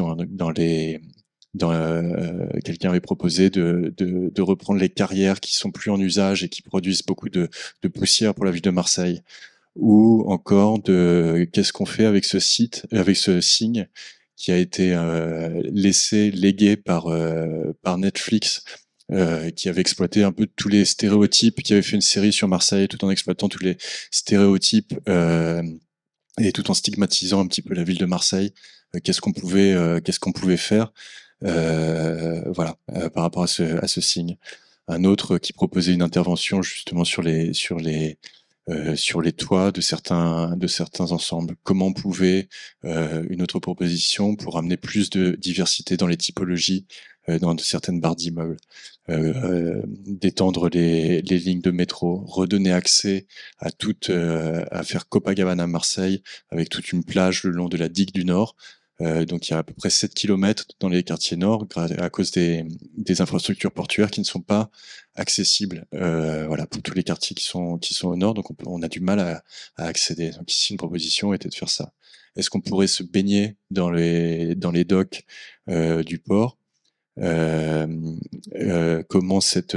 S2: quelqu'un avait proposé de reprendre les carrières qui sont plus en usage et qui produisent beaucoup de poussière pour la ville de Marseille, ou encore de qu'est-ce qu'on fait avec ce site, avec ce signe qui a été légué par Netflix, qui avait exploité un peu tous les stéréotypes, qui avait fait une série sur Marseille tout en exploitant tous les stéréotypes et tout en stigmatisant un petit peu la ville de Marseille. Qu'est-ce qu'on pouvait faire, voilà, par rapport à ce signe. Un autre qui proposait une intervention justement sur les toits de certains ensembles. Comment on pouvait, une autre proposition pour amener plus de diversité dans les typologies, dans certaines barres d'immeubles, d'étendre les lignes de métro, redonner accès à faire Copacabana Marseille avec toute une plage le long de la digue du Nord. Donc il y a à peu près 7 kilomètres dans les quartiers nord à cause des infrastructures portuaires qui ne sont pas accessibles, voilà, pour tous les quartiers qui sont au nord. Donc on a du mal à accéder. Donc ici une proposition était de faire ça. Est-ce qu'on pourrait se baigner dans les docks du port? Comment cette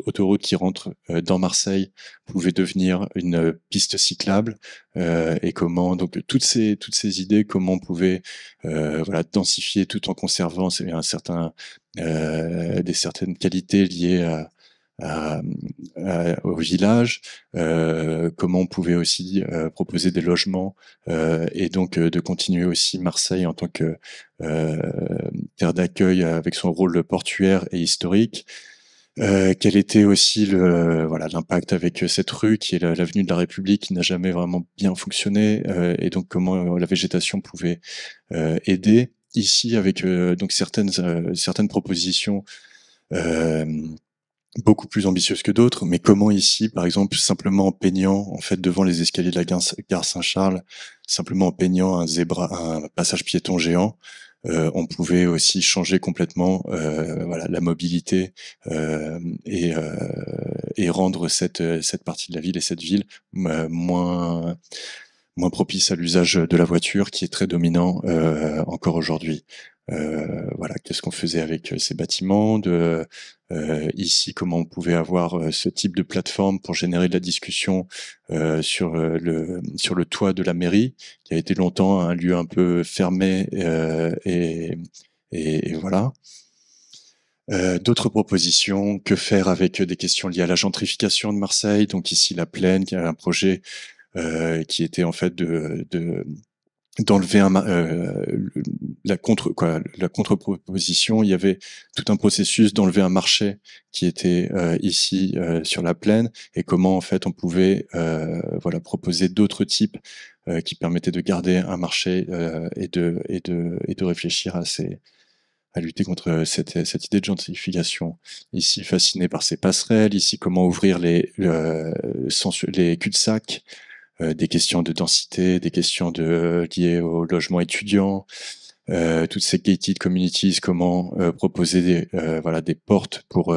S2: autoroute qui rentre dans Marseille pouvait devenir une piste cyclable, et comment donc toutes ces idées, comment on pouvait voilà, densifier tout en conservant des certaines qualités liées au village, comment on pouvait aussi proposer des logements, et donc de continuer aussi Marseille en tant que terre d'accueil avec son rôle portuaire et historique. Quel était aussi l'impact avec cette rue qui est l'avenue de la République, qui n'a jamais vraiment bien fonctionné, et donc comment la végétation pouvait aider ici avec donc certaines propositions beaucoup plus ambitieuses que d'autres, mais comment ici, par exemple, simplement en peignant, en fait, devant les escaliers de la gare Saint-Charles, simplement en peignant un passage piéton géant, on pouvait aussi changer complètement, voilà, la mobilité, et rendre cette partie de la ville et cette ville moins propice à l'usage de la voiture, qui est très dominant encore aujourd'hui. Voilà, qu'est-ce qu'on faisait avec ces bâtiments, ici comment on pouvait avoir ce type de plateforme pour générer de la discussion sur le toit de la mairie, qui a été longtemps un lieu un peu fermé, et voilà. D'autres propositions, que faire avec des questions liées à la gentrification de Marseille, donc ici la Plaine, qui a un projet qui était en fait d'enlever la contre-proposition. Il y avait tout un processus d'enlever un marché qui était ici sur la Plaine, et comment en fait on pouvait voilà, proposer d'autres types qui permettaient de garder un marché, et de réfléchir à lutter contre cette idée de gentrification. Ici, fasciné par ces passerelles, ici, comment ouvrir les cul-de-sac, des questions de densité, des questions liées au logement étudiant, toutes ces gated communities, comment proposer des portes pour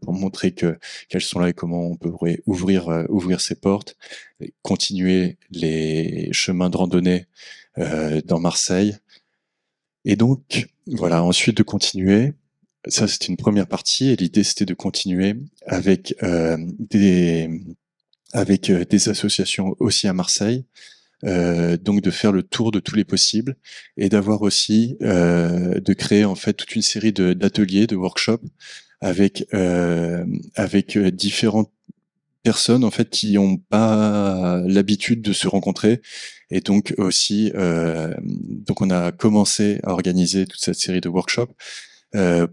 S2: montrer qu'elles sont là, et comment on pourrait ouvrir ces portes, et continuer les chemins de randonnée dans Marseille. Et donc, voilà, ensuite de continuer, ça c'était une première partie, et l'idée c'était de continuer avec des associations aussi à Marseille, donc de faire le tour de tous les possibles, et d'avoir aussi de créer en fait toute une série d'ateliers, de workshops avec différentes personnes en fait qui n'ont pas l'habitude de se rencontrer, et donc aussi donc on a commencé à organiser toute cette série de workshops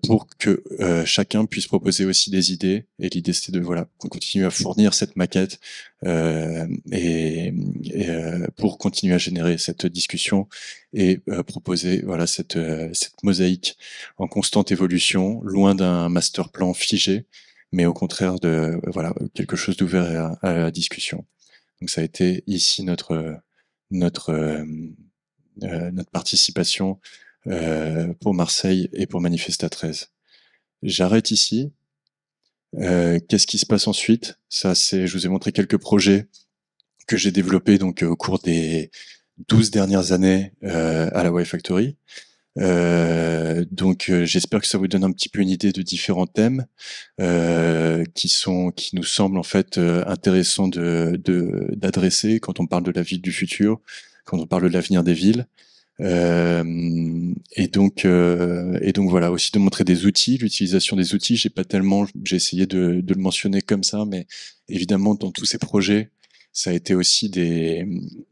S2: pour que chacun puisse proposer aussi des idées, et l'idée c'était de continuer à fournir cette maquette et pour continuer à générer cette discussion, et proposer cette mosaïque en constante évolution, loin d'un master plan figé, mais au contraire de voilà quelque chose d'ouvert à la discussion. Donc ça a été ici notre notre participation pour Marseille et pour Manifesta 13. J'arrête ici. Qu'est-ce qui se passe ensuite? Ça, c'est, je vous ai montré quelques projets que j'ai développés donc au cours des 12 dernières années à la Y Factory. Donc j'espère que ça vous donne un petit peu une idée de différents thèmes qui nous semblent en fait intéressants d'adresser quand on parle de la ville du futur, quand on parle de l'avenir des villes. Et donc voilà, aussi de montrer des outils, l'utilisation des outils. J'ai essayé de le mentionner comme ça, mais évidemment dans tous ces projets, ça a été aussi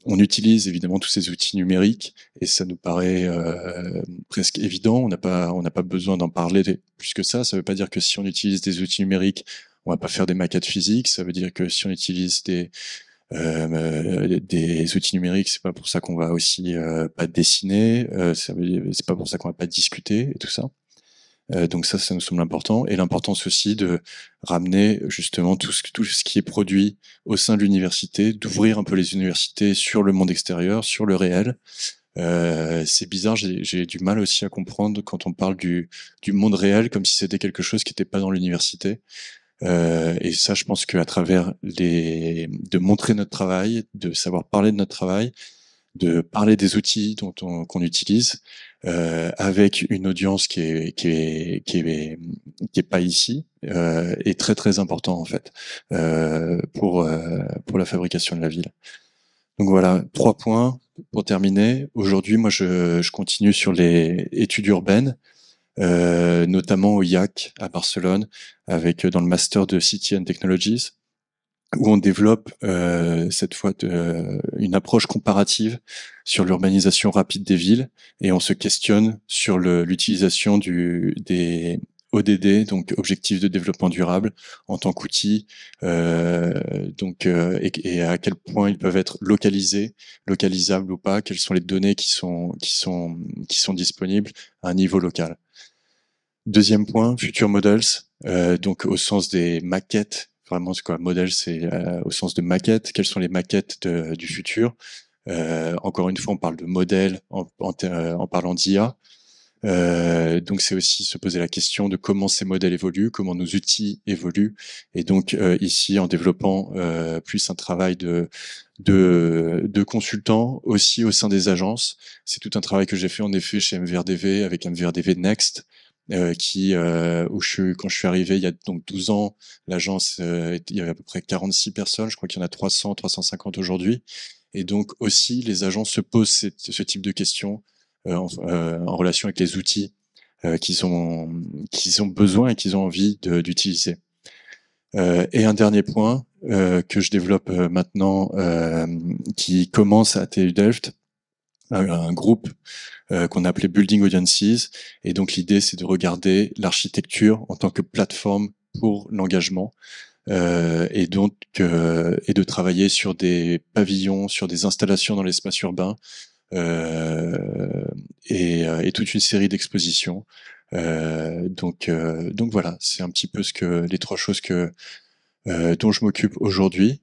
S2: on utilise évidemment tous ces outils numériques et ça nous paraît presque évident. On n'a pas besoin d'en parler plus que ça. Ça veut pas dire que si on utilise des outils numériques, on va pas faire des maquettes physiques. Ça veut dire que si on utilise des outils numériques, c'est pas pour ça qu'on va aussi pas dessiner, c'est pas pour ça qu'on va pas discuter et tout ça. Donc ça nous semble important, et l'importance aussi de ramener justement tout ce qui est produit au sein de l'université, d'ouvrir un peu les universités sur le monde extérieur, sur le réel. C'est bizarre, j'ai du mal aussi à comprendre quand on parle du monde réel comme si c'était quelque chose qui n'était pas dans l'université. Et ça, je pense qu'à travers de montrer notre travail, de savoir parler de notre travail, de parler des outils qu'on utilise, avec une audience qui est pas ici, est très très important en fait pour la fabrication de la ville. Donc voilà, 3 points pour terminer. Aujourd'hui, moi, je continue sur les études urbaines. Notamment au IAC à Barcelone, avec dans le master de City and Technologies, où on développe cette fois une approche comparative sur l'urbanisation rapide des villes, et on se questionne sur l'utilisation des ODD, donc objectifs de développement durable, en tant qu'outil, et à quel point ils peuvent être localisables ou pas, quelles sont les données qui sont disponibles à un niveau local. Deuxième point, future models, donc au sens des maquettes. Vraiment, c'est quoi? Model, c'est au sens de maquettes. Quelles sont les maquettes du futur? Encore une fois, on parle de modèles en parlant d'IA. Donc, c'est aussi se poser la question de comment ces modèles évoluent, comment nos outils évoluent. Et donc, ici, en développant plus un travail de consultant aussi au sein des agences. C'est tout un travail que j'ai fait en effet chez MVRDV avec MVRDV Next. Quand je suis arrivé il y a donc 12 ans, l'agence, il y avait à peu près 46 personnes, je crois qu'il y en a 350 aujourd'hui. Et donc aussi, les agences se posent ce type de questions en relation avec les outils qu'ils ont besoin et qu'ils ont envie d'utiliser. Et un dernier point que je développe maintenant, qui commence à TU Delft, un groupe qu'on a appelé Building Audiences. Et donc l'idée, c'est de regarder l'architecture en tant que plateforme pour l'engagement, et de travailler sur des pavillons, sur des installations dans l'espace urbain, et toute une série d'expositions. Donc voilà, c'est un petit peu les 3 choses dont je m'occupe aujourd'hui.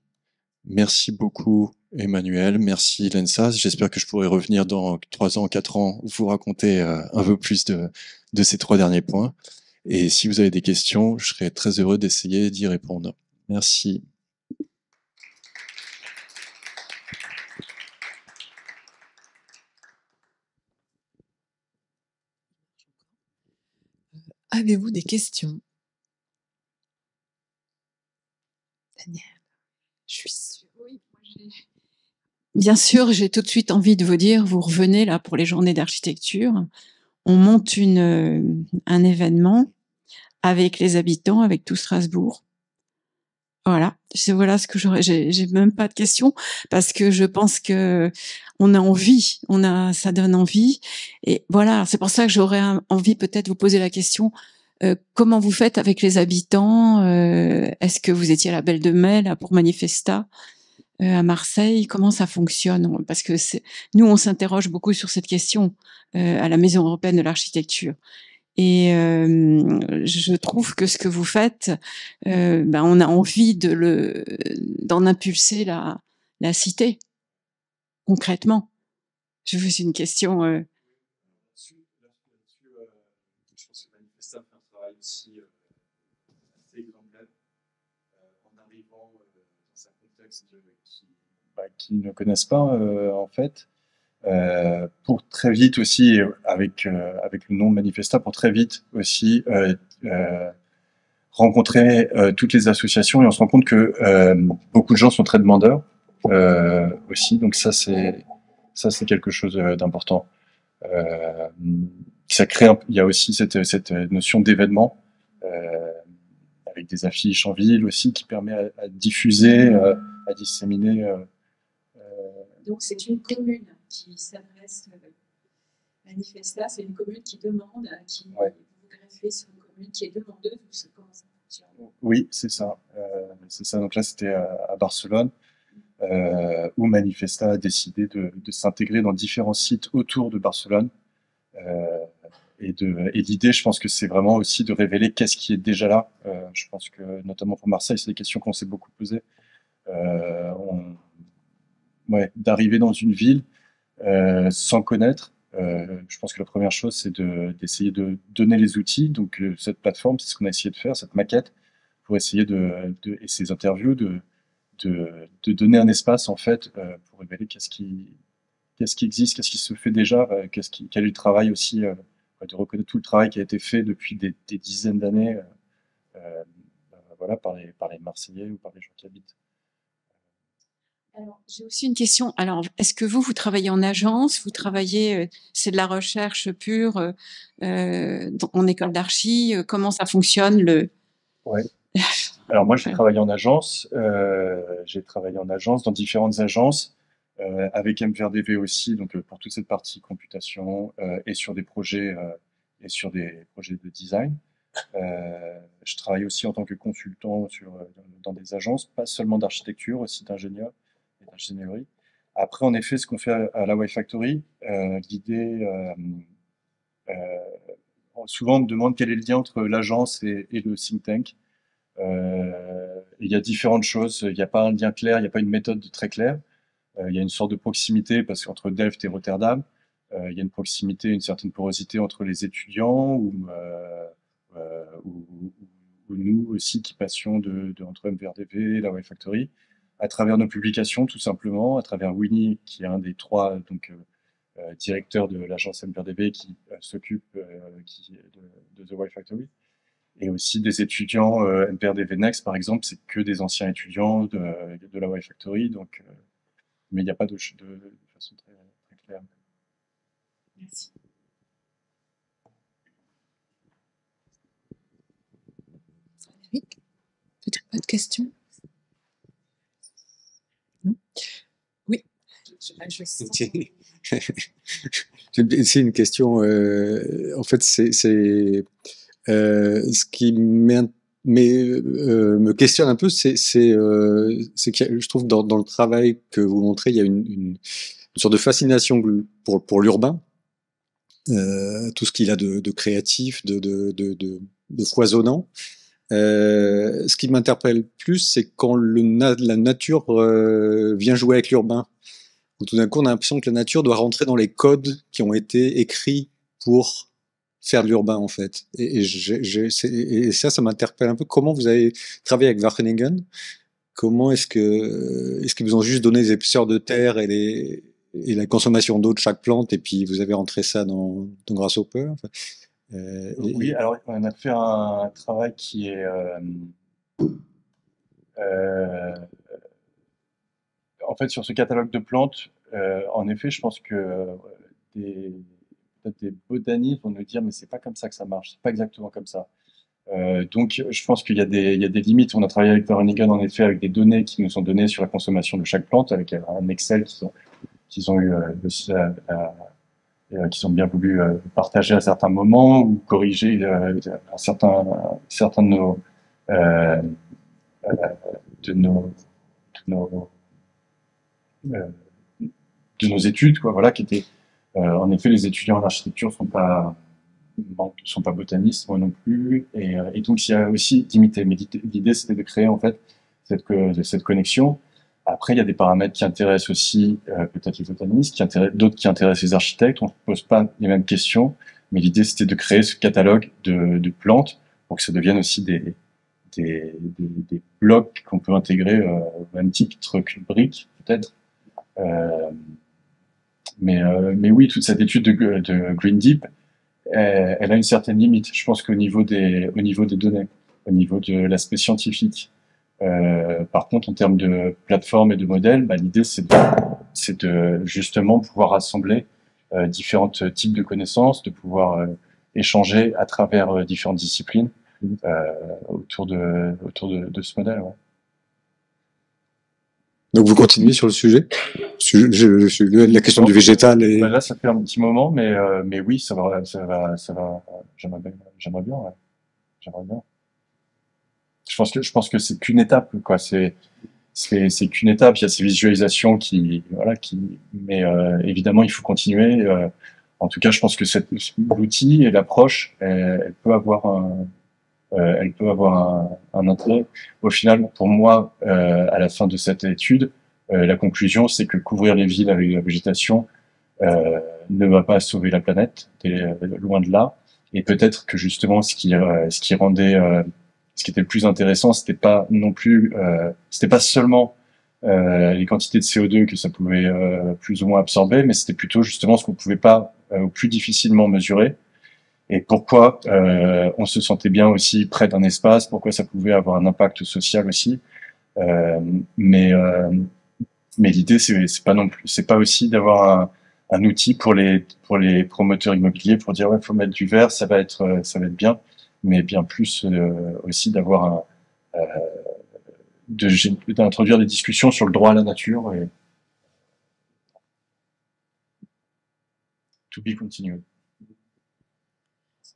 S2: Merci beaucoup, Emmanuel. Merci, Lensas. J'espère que je pourrai revenir dans 3 ans, 4 ans, vous raconter un peu plus de ces 3 derniers points. Et si vous avez des questions, je serai très heureux d'essayer d'y répondre. Merci.
S1: Avez-vous des questions? Daniel, je suis sûre.
S3: Oui, bien sûr, j'ai tout de suite envie de vous dire, vous revenez là pour les journées d'architecture. On monte un événement avec les habitants, avec tout Strasbourg. Voilà ce que j'aurais. J'ai même pas de questions parce que je pense que on a envie, ça donne envie. Et voilà, c'est pour ça que j'aurais envie peut-être vous poser la question. Comment vous faites avec les habitants? Est-ce que vous étiez à la Belle de Mai là pour Manifesta à Marseille? Comment ça fonctionne? Parce que nous, on s'interroge beaucoup sur cette question à la Maison européenne de l'architecture. Et je trouve que ce que vous faites, on a envie d'en impulser la cité, concrètement. Je vous pose une question.
S2: Là-dessus, je pense que Manifesta fait un travail aussi assez exemplaire en arrivant dans un contexte qui ne connaissent pas en fait. Pour très vite aussi, avec le nom de Manifesta, pour très vite aussi rencontrer toutes les associations et on se rend compte que beaucoup de gens sont très demandeurs aussi. Donc ça c'est quelque chose d'important. Ça crée il y a aussi cette notion d'événement avec des affiches en ville aussi qui permet à diffuser, à disséminer.
S3: Donc c'est une commune qui s'adresse. Manifesta, c'est une commune qui demande, qui
S2: Ouais.
S3: vous greffez sur une commune qui est demandeuse. Comment ça fonctionne?
S2: Oui, c'est ça. C'est ça. Donc là, c'était à Barcelone, où Manifesta a décidé de s'intégrer dans différents sites autour de Barcelone. Et l'idée, je pense que c'est vraiment aussi de révéler qu'est-ce qui est déjà là. Je pense que, notamment pour Marseille, c'est des questions qu'on s'est beaucoup posées. D'arriver dans une ville sans connaître. Je pense que la première chose, c'est d'essayer de donner les outils. Donc cette plateforme, c'est ce qu'on a essayé de faire, cette maquette, pour essayer et ces interviews, de donner un espace en fait pour révéler qu'est-ce qui existe, qu'est-ce qui se fait déjà, quel est le travail aussi, de reconnaître tout le travail qui a été fait depuis des dizaines d'années, voilà, par les Marseillais ou par les gens qui habitent.
S3: Alors, j'ai aussi une question. Alors, est-ce que vous travaillez en agence? Vous travaillez, c'est de la recherche pure en école d'archi? Comment ça fonctionne
S2: Ouais. Alors moi, j'ai travaillé en agence. J'ai travaillé en agence dans différentes agences avec MVRDV aussi, donc pour toute cette partie computation et sur des projets de design. Je travaille aussi en tant que consultant dans des agences, pas seulement d'architecture, aussi d'ingénieur et d'ingénierie. Après, en effet, ce qu'on fait à la Y Factory, l'idée, souvent on me demande quel est le lien entre l'agence et le think tank. Il y a différentes choses, il n'y a pas un lien clair, il n'y a pas une méthode très claire. Il y a une sorte de proximité parce qu'entre Delft et Rotterdam, il y a une proximité, une certaine porosité entre les étudiants ou nous aussi qui passions entre MVRDV et la Y Factory, à travers nos publications tout simplement, à travers Winnie qui est un des trois directeurs de l'agence MVRDV qui s'occupe de The Y Factory. Et aussi des étudiants MPRDV Next, par exemple, c'est que des anciens étudiants de la Y Factory, donc, mais il n'y a pas de façon très, très claire.
S3: Merci.
S1: Frédéric, peut-être pas de questions? Non? Oui.
S4: C'est une question. En fait, c'est ce qui me questionne un peu, c'est que je trouve dans le travail que vous montrez, il y a une sorte de fascination pour l'urbain, tout ce qu'il a de créatif, de foisonnant. Ce qui m'interpelle plus, c'est quand la nature vient jouer avec l'urbain. Où tout d'un coup, on a l'impression que la nature doit rentrer dans les codes qui ont été écrits pour faire de l'urbain, en fait. Et ça m'interpelle un peu. Comment vous avez travaillé avec Wageningen? Comment est-ce qu'ils vous ont juste donné les épaisseurs de terre et la consommation d'eau de chaque plante, et puis vous avez rentré ça dans Grasshopper? Enfin,
S2: oui, alors on a fait un travail qui est en fait sur ce catalogue de plantes. En effet, je pense que peut-être des botanistes vont nous dire mais c'est pas comme ça que ça marche, c'est pas exactement comme ça. Donc je pense qu'il y a des limites. On a travaillé avec Wageningen en effet avec des données qui nous sont données sur la consommation de chaque plante, avec un Excel qu'ils ont eu qu'ils ont bien voulu partager à certains moments ou corriger certains de nos études, quoi, voilà, qui étaient en effet les étudiants en architecture sont pas
S5: sont pas botanistes, moi non plus, et donc il y a aussi d'imiter. Mais l'idée c'était de créer en fait cette connexion. Après, il y a des paramètres qui intéressent aussi peut-être les botanistes, d'autres qui intéressent les architectes. On ne pose pas les mêmes questions, mais l'idée c'était de créer ce catalogue de plantes pour que ça devienne aussi des blocs qu'on peut intégrer au même titre qu'une brique, peut-être. Mais oui, toute cette étude de Green Deep, elle a une certaine limite. Je pense qu'au niveau des données, au niveau de l'aspect scientifique. Par contre, en termes de plateforme et de modèle, l'idée c'est de justement pouvoir rassembler différents types de connaissances, de pouvoir échanger à travers différentes disciplines autour de ce modèle. Ouais.
S4: Donc vous continuez sur le sujet, la question du végétal et...
S5: Là, ça fait un petit moment, mais oui, ça va. J'aimerais bien, ouais. J'aimerais bien. Je pense que c'est qu'une étape, quoi. C'est qu'une étape. Il y a ces visualisations mais évidemment, il faut continuer. En tout cas, je pense que l'outil et l'approche, elle peut avoir un intérêt. Au final, pour moi, à la fin de cette étude, la conclusion, c'est que couvrir les villes avec de la végétation ne va pas sauver la planète, loin de là. Et peut-être que justement, ce qui était le plus intéressant, c'était pas seulement les quantités de CO2 que ça pouvait plus ou moins absorber, mais c'était plutôt justement ce qu'on pouvait pas ou plus difficilement mesurer. Et pourquoi on se sentait bien aussi près d'un espace, pourquoi ça pouvait avoir un impact social aussi. Mais l'idée, c'est pas aussi d'avoir un outil pour les promoteurs immobiliers pour dire ouais, faut mettre du vert, ça va être bien, mais bien plus aussi d'avoir d'introduire des discussions sur le droit à la nature et to be continued.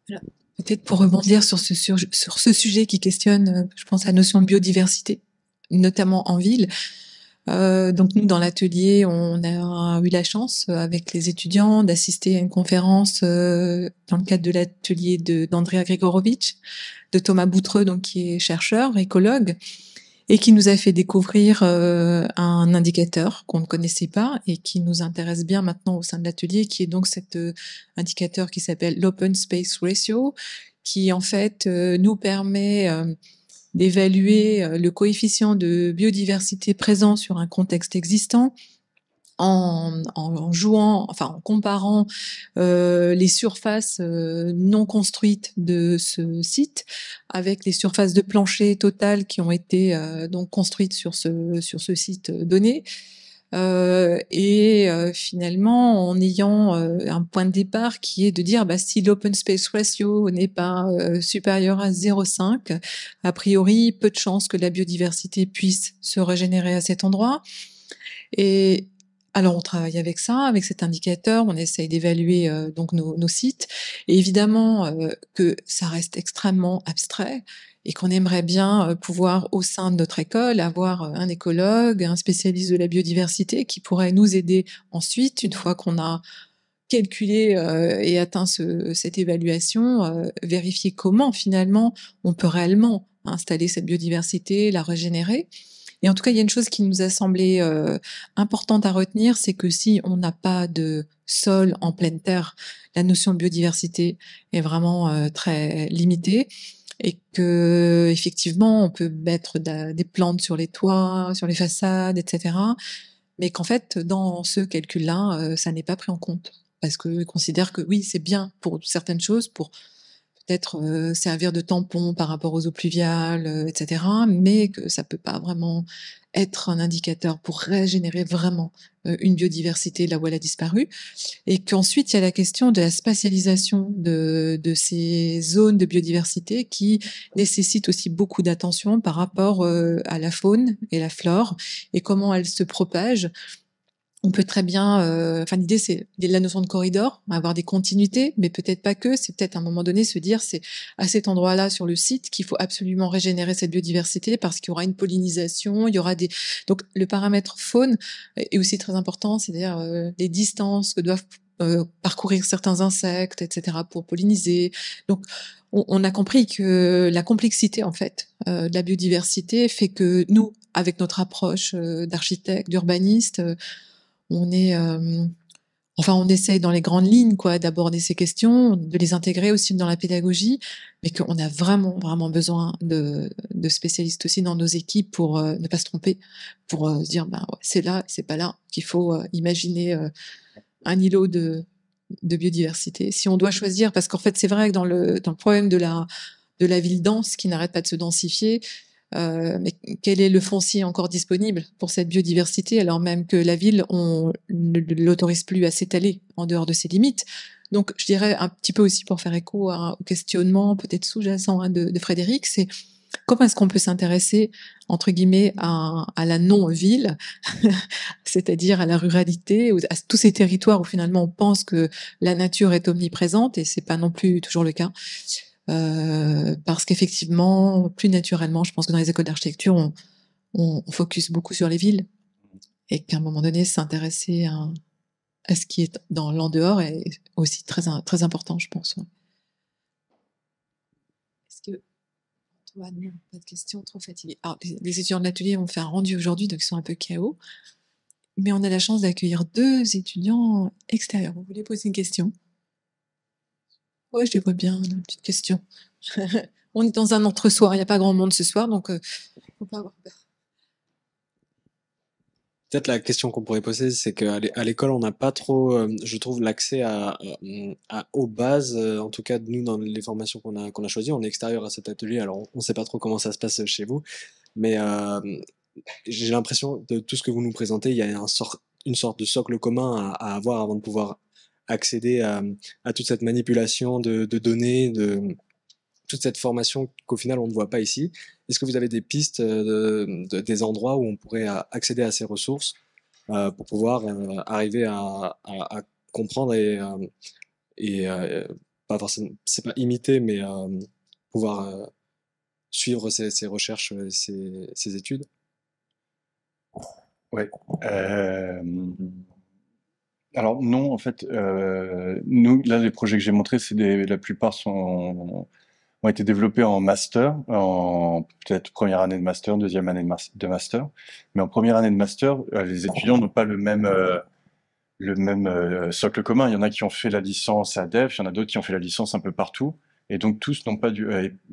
S1: Voilà. Peut-être pour rebondir sur ce sujet qui questionne, je pense, la notion de biodiversité, notamment en ville. Donc nous, dans l'atelier, on a eu la chance, avec les étudiants, d'assister à une conférence dans le cadre de l'atelier d'Andrea Grigorovic, de Thomas Boutreux, donc qui est chercheur, écologue, et qui nous a fait découvrir un indicateur qu'on ne connaissait pas et qui nous intéresse bien maintenant au sein de l'atelier, qui est donc cet indicateur qui s'appelle l'Open Space Ratio, qui en fait nous permet d'évaluer le coefficient de biodiversité présent sur un contexte existant en comparant les surfaces non construites de ce site avec les surfaces de plancher totales qui ont été donc construites sur ce site donné. Finalement, en ayant un point de départ qui est de dire si l'open space ratio n'est pas supérieur à 0,5, a priori, peu de chances que la biodiversité puisse se régénérer à cet endroit. Et alors, on travaille avec ça, avec cet indicateur, on essaye d'évaluer donc nos sites. Et évidemment que ça reste extrêmement abstrait et qu'on aimerait bien pouvoir, au sein de notre école, avoir un écologue, un spécialiste de la biodiversité qui pourrait nous aider ensuite, une fois qu'on a calculé et atteint cette évaluation, vérifier comment finalement on peut réellement installer cette biodiversité, la régénérer. Et en tout cas, il y a une chose qui nous a semblé importante à retenir, c'est que si on n'a pas de sol en pleine terre, la notion de biodiversité est vraiment très limitée. Et que effectivement, on peut mettre des plantes sur les toits, sur les façades, etc. Mais qu'en fait, dans ce calcul-là, ça n'est pas pris en compte. Parce qu'ils considèrent que oui, c'est bien pour certaines choses, pour peut-être servir de tampon par rapport aux eaux pluviales, etc., mais que ça peut pas vraiment être un indicateur pour régénérer vraiment une biodiversité là où elle a disparu. Et qu'ensuite, il y a la question de la spatialisation de ces zones de biodiversité qui nécessitent aussi beaucoup d'attention par rapport à la faune et la flore et comment elles se propagent. On peut très bien, l'idée c'est la notion de corridor, avoir des continuités, mais peut-être pas que. C'est peut-être à un moment donné se dire c'est à cet endroit-là sur le site qu'il faut absolument régénérer cette biodiversité parce qu'il y aura une pollinisation, il y aura donc le paramètre faune est aussi très important, c'est-à-dire les distances que doivent parcourir certains insectes, etc., pour polliniser. Donc, on a compris que la complexité, en fait, de la biodiversité fait que nous, avec notre approche d'architecte, d'urbaniste, on est enfin, on essaye dans les grandes lignes, quoi, d'aborder ces questions, de les intégrer aussi dans la pédagogie, mais qu'on a vraiment, vraiment besoin de spécialistes aussi dans nos équipes pour ne pas se tromper, pour se dire, bah, ouais, c'est là, c'est pas là qu'il faut imaginer un îlot de biodiversité. Si on doit choisir, parce qu'en fait, c'est vrai que dans le problème de la ville dense qui n'arrête pas de se densifier, mais quel est le foncier encore disponible pour cette biodiversité, alors même que la ville, on ne l'autorise plus à s'étaler en dehors de ses limites. Donc, je dirais un petit peu aussi pour faire écho au questionnement peut-être sous-jacent de Frédéric, c'est comment est-ce qu'on peut s'intéresser, entre guillemets, à la non-ville, c'est-à-dire à la ruralité, à tous ces territoires où finalement on pense que la nature est omniprésente, et c'est pas non plus toujours le cas. Parce qu'effectivement, plus naturellement, je pense que dans les écoles d'architecture, on focus beaucoup sur les villes, et qu'à un moment donné, s'intéresser à ce qui est dans l'en dehors est aussi très, très important, je pense. Ouais. Est-ce que Antoine, non, pas de questions, trop fatigué. Alors, les étudiants de l'atelier ont fait un rendu aujourd'hui, donc ils sont un peu KO. Mais on a la chance d'accueillir 2 étudiants extérieurs. Vous voulez poser une question? Ouais, je les vois bien, une petite question. On est dans un entre-soir, il n'y a pas grand monde ce soir, donc faut pas avoir peur.
S6: Peut-être la question qu'on pourrait poser, c'est qu'à l'école, on n'a pas trop, je trouve, l'accès aux bases. En tout cas, nous, dans les formations qu'on a choisies, on est extérieur à cet atelier, alors on ne sait pas trop comment ça se passe chez vous, mais j'ai l'impression de tout ce que vous nous présentez, il y a une sorte de socle commun à avoir avant de pouvoir accéder à toute cette manipulation de données, toute cette formation qu'au final on ne voit pas ici. Est-ce que vous avez des pistes, des endroits où on pourrait accéder à ces ressources pour pouvoir arriver à comprendre et pas forcément, c'est pas imiter, mais pouvoir suivre ces recherches, ces études?
S5: Ouais. Alors non, en fait, nous, là, les projets que j'ai montrés, la plupart ont été développés en master, en peut-être première année de master, deuxième année de master. Mais en première année de master, les étudiants n'ont pas le même socle commun. Il y en a qui ont fait la licence à Def, il y en a d'autres qui ont fait la licence un peu partout. Et donc tous n'ont pas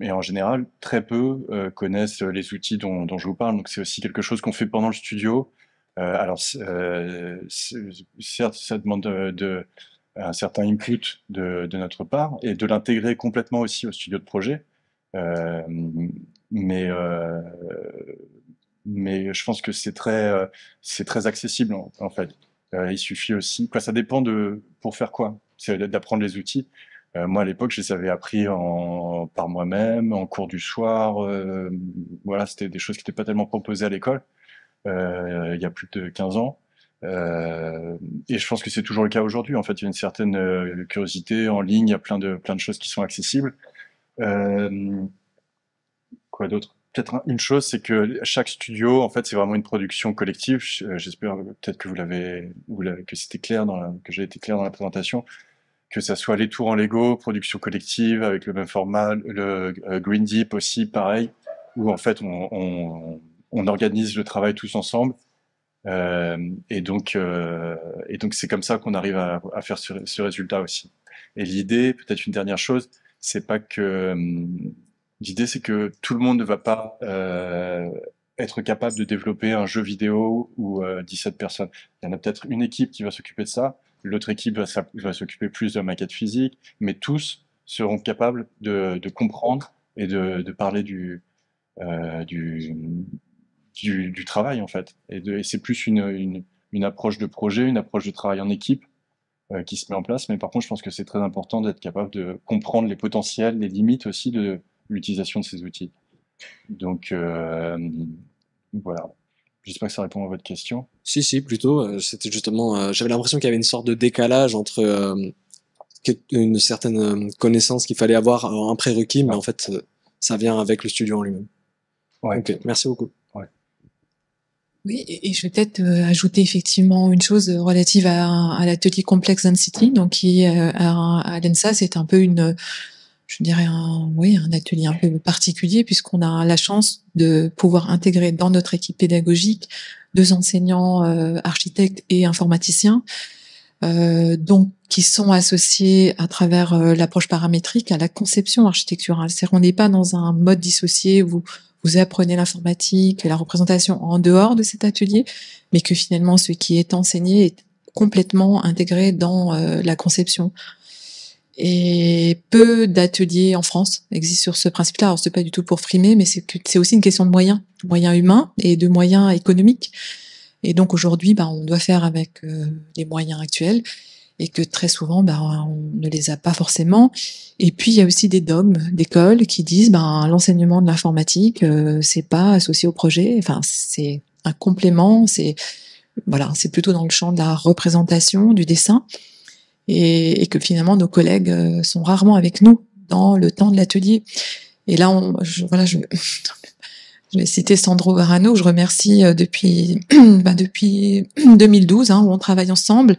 S5: et en général, très peu connaissent les outils dont je vous parle. Donc c'est aussi quelque chose qu'on fait pendant le studio. Alors certes, ça demande un certain input de notre part et de l'intégrer complètement aussi au studio de projet. Mais je pense que c'est très accessible en fait. Il suffit aussi, quoi, ça dépend pour faire quoi. C'est d'apprendre les outils. Moi, à l'époque, je les avais appris par moi-même, en cours du soir. Voilà, c'était des choses qui n'étaient pas tellement proposées à l'école. Il y a plus de 15 ans. Et je pense que c'est toujours le cas aujourd'hui. En fait, il y a une certaine curiosité en ligne. Il y a plein de choses qui sont accessibles. Quoi d'autre? Peut-être une chose, c'est que chaque studio, en fait, c'est vraiment une production collective. J'espère peut-être que que c'était clair que j'ai été clair dans la présentation, que ça soit les tours en Lego, production collective avec le même format, le Green Deep aussi, pareil, où en fait on organise le travail tous ensemble. Et donc c'est comme ça qu'on arrive à faire ce résultat aussi. Et l'idée, peut-être une dernière chose, c'est pas que l'idée, c'est que tout le monde ne va pas être capable de développer un jeu vidéo où 17 personnes. Il y en a peut-être une équipe qui va s'occuper de ça, l'autre équipe va s'occuper plus de la maquette physique, mais tous seront capables de comprendre et de parler du travail en fait. Et c'est plus une approche de projet, une approche de travail en équipe qui se met en place. Mais par contre, je pense que c'est très important d'être capable de comprendre les potentiels, les limites aussi de l'utilisation de ces outils. Donc voilà. J'espère que ça répond à votre question.
S6: Si, plutôt. C'était justement, j'avais l'impression qu'il y avait une sorte de décalage entre une certaine connaissance qu'il fallait avoir en prérequis, mais en fait, ça vient avec le studio en lui-même.
S5: Ouais.
S6: Ok, merci beaucoup.
S1: Oui, et je vais peut-être ajouter effectivement une chose relative à l'atelier Complex Density, donc qui à l'ENSA, c'est un peu je dirais un atelier un peu particulier puisqu'on a la chance de pouvoir intégrer dans notre équipe pédagogique 2 enseignants architectes et informaticiens, donc qui sont associés à travers l'approche paramétrique à la conception architecturale. C'est-à-dire qu'on n'est pas dans un mode dissocié où vous apprenez l'informatique et la représentation en dehors de cet atelier, mais que finalement ce qui est enseigné est complètement intégré dans la conception. Et peu d'ateliers en France existent sur ce principe-là. Alors c'est pas du tout pour frimer, mais c'est aussi une question de moyens humains et de moyens économiques. Et donc aujourd'hui, on doit faire avec les moyens actuels, et que très souvent, on ne les a pas forcément. Et puis il y a aussi des dogmes d'école qui disent, l'enseignement de l'informatique, c'est pas associé au projet. Enfin, c'est un complément. C'est plutôt dans le champ de la représentation, du dessin, et que finalement nos collègues sont rarement avec nous dans le temps de l'atelier. Et là, je vais citer Sandro Varano, que je remercie depuis 2012, où on travaille ensemble.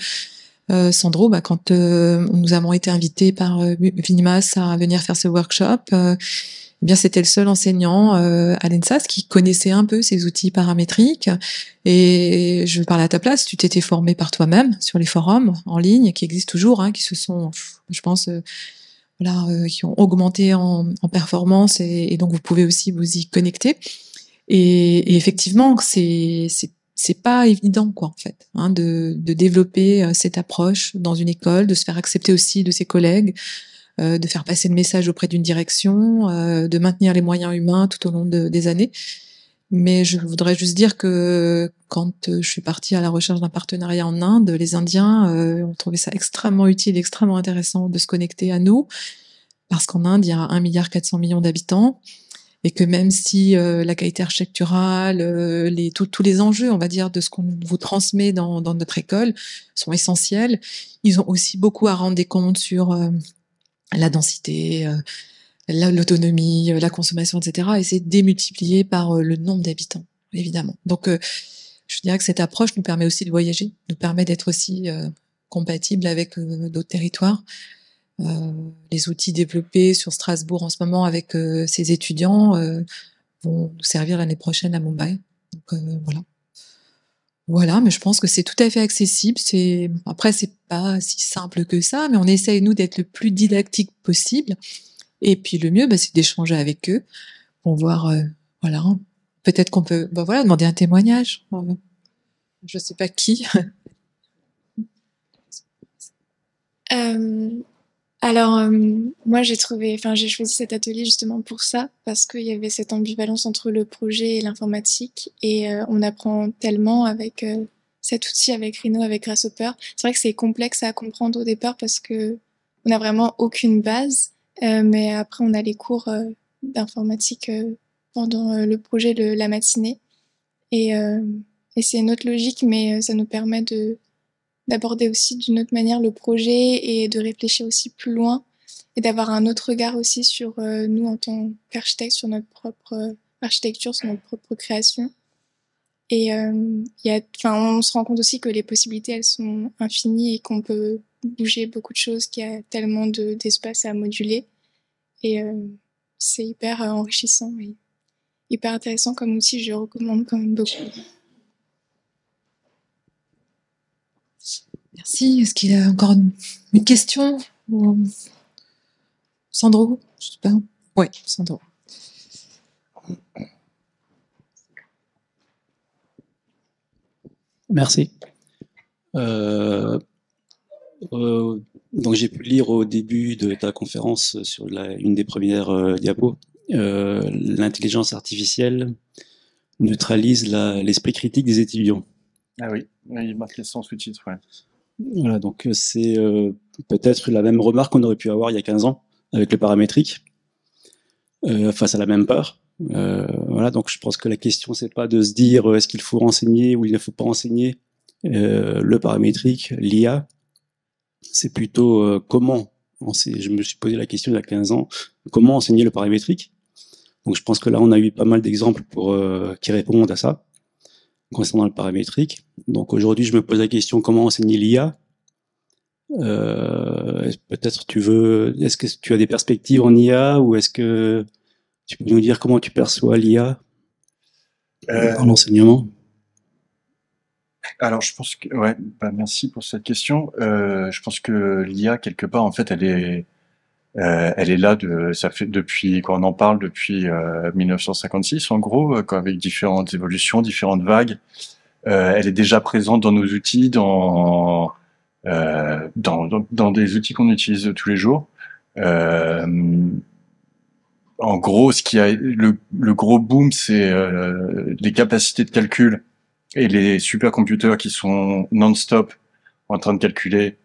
S1: Sandro, quand nous avons été invités par Vinimas à venir faire ce workshop, bien c'était le seul enseignant à l'ENSAS qui connaissait un peu ces outils paramétriques. Et je parle à ta place, tu t'étais formé par toi-même sur les forums en ligne qui existent toujours, qui se sont, je pense, qui ont augmenté en performance, et donc vous pouvez aussi vous y connecter. Et effectivement, c'est pas évident, en fait, de développer cette approche dans une école, de se faire accepter aussi de ses collègues, de faire passer le message auprès d'une direction, de maintenir les moyens humains tout au long des années. Mais je voudrais juste dire que quand je suis partie à la recherche d'un partenariat en Inde, les Indiens ont trouvé ça extrêmement utile, extrêmement intéressant de se connecter à nous, parce qu'en Inde, il y a 1,4 milliard d'habitants, et que même si la qualité architecturale, tous les enjeux, on va dire, de ce qu'on vous transmet dans notre école sont essentiels, ils ont aussi beaucoup à rendre des comptes sur la densité, l'autonomie, la consommation, etc. Et c'est démultiplié par le nombre d'habitants, évidemment. Donc, je dirais que cette approche nous permet aussi de voyager, nous permet d'être aussi compatible avec d'autres territoires. Les outils développés sur Strasbourg en ce moment avec ces étudiants vont nous servir l'année prochaine à Mumbai. Donc voilà, mais je pense que c'est tout à fait accessible. Après, c'est pas si simple que ça, mais on essaye nous d'être le plus didactique possible. Et puis le mieux, c'est d'échanger avec eux pour voir, peut-être qu'on peut, demander un témoignage. Je sais pas qui.
S7: Alors, moi, j'ai choisi cet atelier justement pour ça, parce qu'il y avait cette ambivalence entre le projet et l'informatique, et on apprend tellement avec cet outil, avec Rhino, avec Grasshopper. C'est vrai que c'est complexe à comprendre au départ parce que on n'a vraiment aucune base, mais après on a les cours d'informatique pendant le projet la matinée, et c'est une autre logique, mais ça nous permet d'aborder aussi d'une autre manière le projet et de réfléchir aussi plus loin et d'avoir un autre regard aussi sur nous en tant qu'architectes, sur notre propre architecture, sur notre propre création. Et on se rend compte aussi que les possibilités, elles sont infinies et qu'on peut bouger beaucoup de choses, qu'il y a tellement d'espace à moduler. Et c'est hyper enrichissant et hyper intéressant comme outil, je recommande quand même beaucoup.
S1: Merci. Est-ce qu'il y a encore une question? Sandro? Je sais pas. Oui, Sandro.
S8: Merci. Donc j'ai pu lire au début de ta conférence sur une des premières diapos, l'intelligence artificielle neutralise l'esprit critique des étudiants.
S5: Ah oui, il marquait ça en sous-titre, ouais.
S8: Voilà, donc c'est peut-être la même remarque qu'on aurait pu avoir il y a 15 ans avec le paramétrique, face à la même peur. Voilà, donc je pense que la question c'est pas de se dire est-ce qu'il faut enseigner ou il ne faut pas enseigner le paramétrique, l'IA. C'est plutôt comment je me suis posé la question il y a 15 ans, comment enseigner le paramétrique. Donc je pense que là on a eu pas mal d'exemples qui répondent à ça. concernant le paramétrique. Donc aujourd'hui, je me pose la question comment enseigner l'IA. Peut-être est-ce que tu as des perspectives en IA ou est-ce que tu peux nous dire comment tu perçois l'IA dans l'enseignement?
S5: Alors, je pense que, ouais, bah, merci pour cette question. Je pense que l'IA, quelque part, en fait, elle est là ça fait depuis, quand on en parle depuis 1956, en gros, avec différentes évolutions, différentes vagues. Elle est déjà présente dans nos outils, dans des outils qu'on utilise tous les jours. En gros, le gros boom, c'est les capacités de calcul et les supercomputers qui sont non-stop en train de calculer,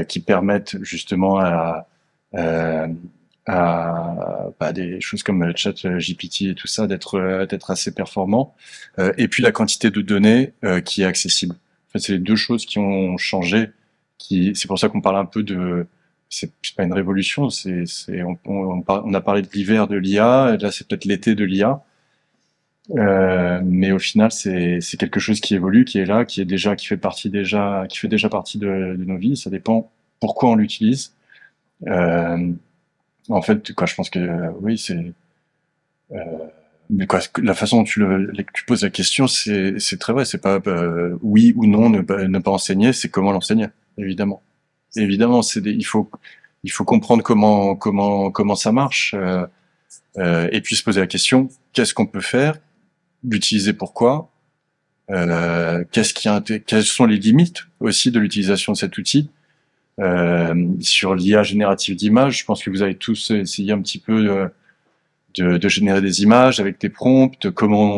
S5: qui permettent justement à des choses comme ChatGPT et tout ça d'être assez performants. Et puis la quantité de données qui est accessible. En fait, c'est les deux choses qui ont changé. C'est pour ça qu'on parle un peu c'est pas une révolution, on a parlé de l'hiver de l'IA, là c'est peut-être l'été de l'IA. Mais au final, c'est quelque chose qui évolue, qui est là, qui fait déjà partie de nos vies. Ça dépend pourquoi on l'utilise. En fait, quoi, je pense que oui, mais quoi, la façon dont tu poses la question, c'est très vrai. C'est pas oui ou non ne pas enseigner, c'est comment l'enseigner, évidemment. Évidemment, il faut comprendre comment ça marche, et puis se poser la question qu'est-ce qu'on peut faire, l'utiliser pourquoi, quelles sont les limites aussi de l'utilisation de cet outil. Sur l'IA générative d'images, je pense que vous avez tous essayé un petit peu de générer des images avec des prompts, comment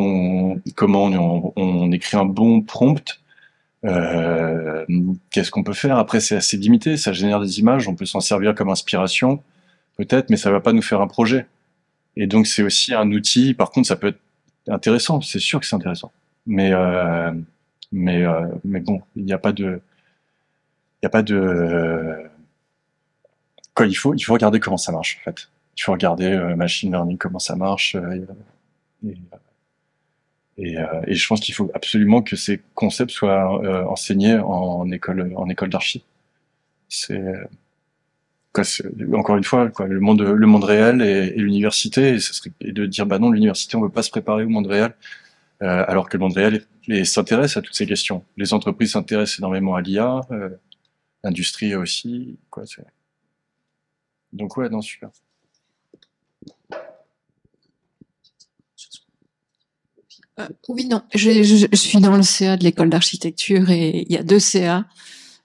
S5: on écrit un bon prompt. Qu'est-ce qu'on peut faire? Après, c'est assez limité, ça génère des images, on peut s'en servir comme inspiration, peut-être, mais ça va pas nous faire un projet. Et donc, c'est aussi un outil, par contre, ça peut être intéressant, c'est sûr que c'est intéressant. Mais bon, il n'y a pas de, quoi, il faut regarder comment ça marche, en fait. Il faut regarder machine learning, comment ça marche, et je pense qu'il faut absolument que ces concepts soient enseignés en école d'archi. Encore une fois, quoi, le monde réel et l'université, et de dire bah non, l'université on veut pas se préparer au monde réel, alors que le monde réel s'intéresse à toutes ces questions. Les entreprises s'intéressent énormément à l'IA, l'industrie aussi, quoi. Donc ouais, non, super.
S3: Oui, non, je suis dans le CA de l'école d'architecture et il y a 2 CA.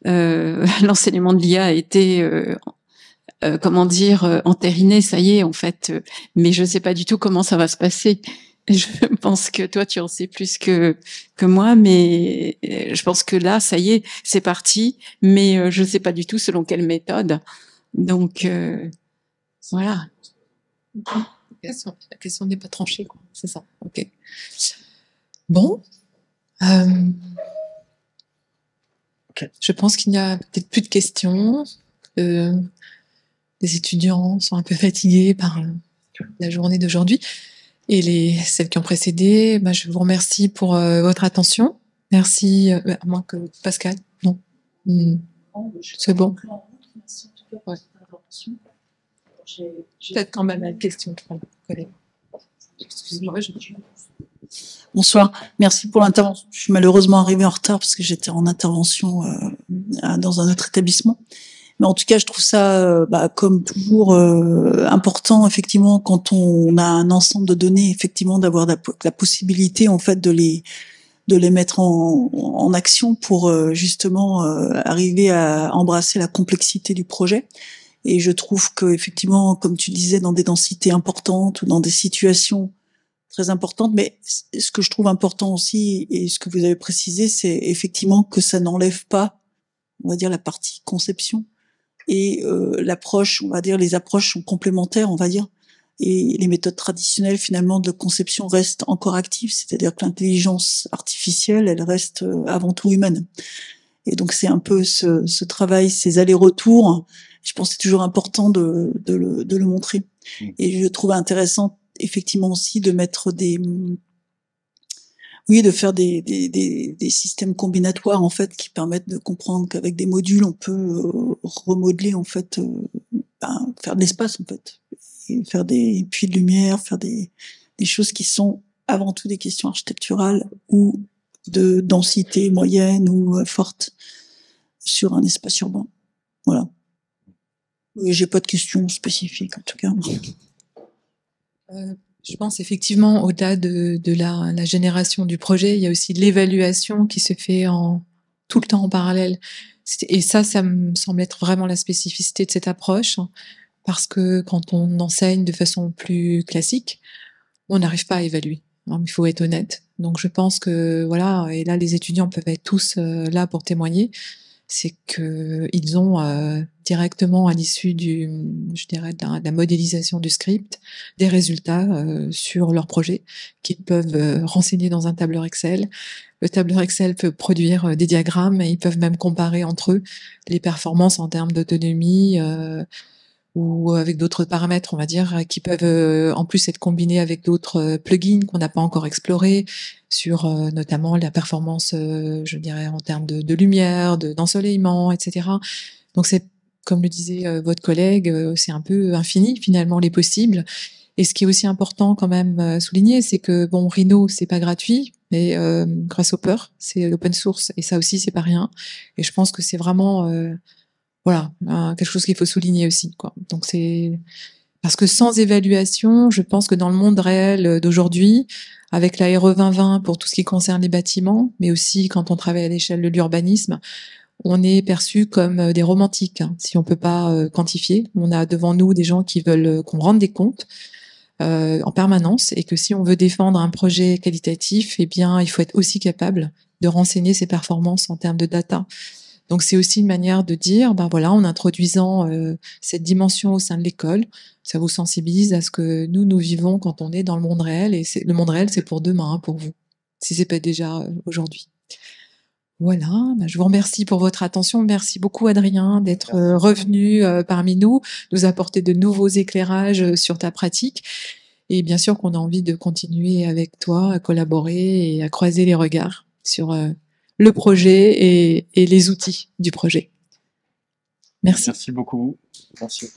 S3: L'enseignement de l'IA a été, comment dire, entériné, ça y est, en fait. Mais je ne sais pas du tout comment ça va se passer. Je pense que toi, tu en sais plus que moi, mais je pense que là, ça y est, c'est parti. Mais je ne sais pas du tout selon quelle méthode. Donc, voilà.
S1: La question n'est pas tranchée, quoi. C'est ça. Ok. Bon.
S5: Okay.
S1: Je pense qu'il n'y a peut-être plus de questions. Les étudiants sont un peu fatigués par la journée d'aujourd'hui. Et celles qui ont précédé, je vous remercie pour votre attention. Merci, à moins que Pascal, non. C'est bon. Ouais. Peut-être quand même la question. Excusez-moi,
S9: Bonsoir, merci pour l'intervention. Je suis malheureusement arrivée en retard parce que j'étais en intervention dans un autre établissement. Mais en tout cas, je trouve ça, comme toujours, important, effectivement, quand on a un ensemble de données, effectivement, d'avoir la possibilité, en fait, de les mettre en action pour justement arriver à embrasser la complexité du projet. Et je trouve que, effectivement, comme tu disais, dans des densités importantes ou dans des situations très importante, mais ce que je trouve important aussi, et ce que vous avez précisé, c'est effectivement que ça n'enlève pas, on va dire, la partie conception et l'approche, on va dire, les approches sont complémentaires, on va dire, et les méthodes traditionnelles finalement de conception restent encore actives, c'est-à-dire que l'intelligence artificielle, elle reste avant tout humaine. Et donc c'est un peu ce travail, ces allers-retours. Je pense que c'est toujours important de le montrer. Et je trouve intéressant effectivement aussi de mettre Oui, de faire des systèmes combinatoires en fait qui permettent de comprendre qu'avec des modules on peut remodeler en fait, faire de l'espace en fait, et faire des puits de lumière, faire des choses qui sont avant tout des questions architecturales ou de densité moyenne ou forte sur un espace urbain. Voilà. J'ai pas de questions spécifiques en tout cas.
S1: Je pense effectivement, au-delà de la génération du projet, il y a aussi l'évaluation qui se fait tout le temps en parallèle. Et ça me semble être vraiment la spécificité de cette approche, parce que quand on enseigne de façon plus classique, on n'arrive pas à évaluer. Il faut être honnête. Donc je pense que voilà, et là les étudiants peuvent être tous là pour témoigner, c'est que ils ont directement à l'issue je dirais, de la modélisation du script, des résultats sur leur projet qu'ils peuvent renseigner dans un tableur Excel. Le tableur Excel peut produire des diagrammes et ils peuvent même comparer entre eux les performances en termes d'autonomie ou avec d'autres paramètres, on va dire, qui peuvent en plus être combinés avec d'autres plugins qu'on n'a pas encore explorés, sur notamment la performance, je dirais, en termes de lumière, d'ensoleillement, etc. Donc c'est, comme le disait votre collègue, c'est un peu infini finalement les possibles. Et ce qui est aussi important quand même souligner, c'est que bon, Rhino, c'est pas gratuit, mais Grasshopper, c'est l'open source, et ça aussi c'est pas rien. Et je pense que c'est vraiment voilà, quelque chose qu'il faut souligner aussi, quoi. Donc c'est parce que sans évaluation, je pense que dans le monde réel d'aujourd'hui, avec la RE 2020 pour tout ce qui concerne les bâtiments, mais aussi quand on travaille à l'échelle de l'urbanisme, on est perçu comme des romantiques, hein, si on peut pas quantifier. On a devant nous des gens qui veulent qu'on rende des comptes en permanence, et que si on veut défendre un projet qualitatif, eh bien, il faut être aussi capable de renseigner ses performances en termes de data. Donc c'est aussi une manière de dire, ben voilà, en introduisant cette dimension au sein de l'école, ça vous sensibilise à ce que nous vivons quand on est dans le monde réel, et le monde réel, c'est pour demain, hein, pour vous, si c'est pas déjà aujourd'hui. Voilà, ben je vous remercie pour votre attention. Merci beaucoup Adrien d'être revenu parmi nous apporter de nouveaux éclairages sur ta pratique. Et bien sûr qu'on a envie de continuer avec toi, à collaborer et à croiser les regards sur le projet et les outils du projet. Merci.
S5: Merci beaucoup. Merci.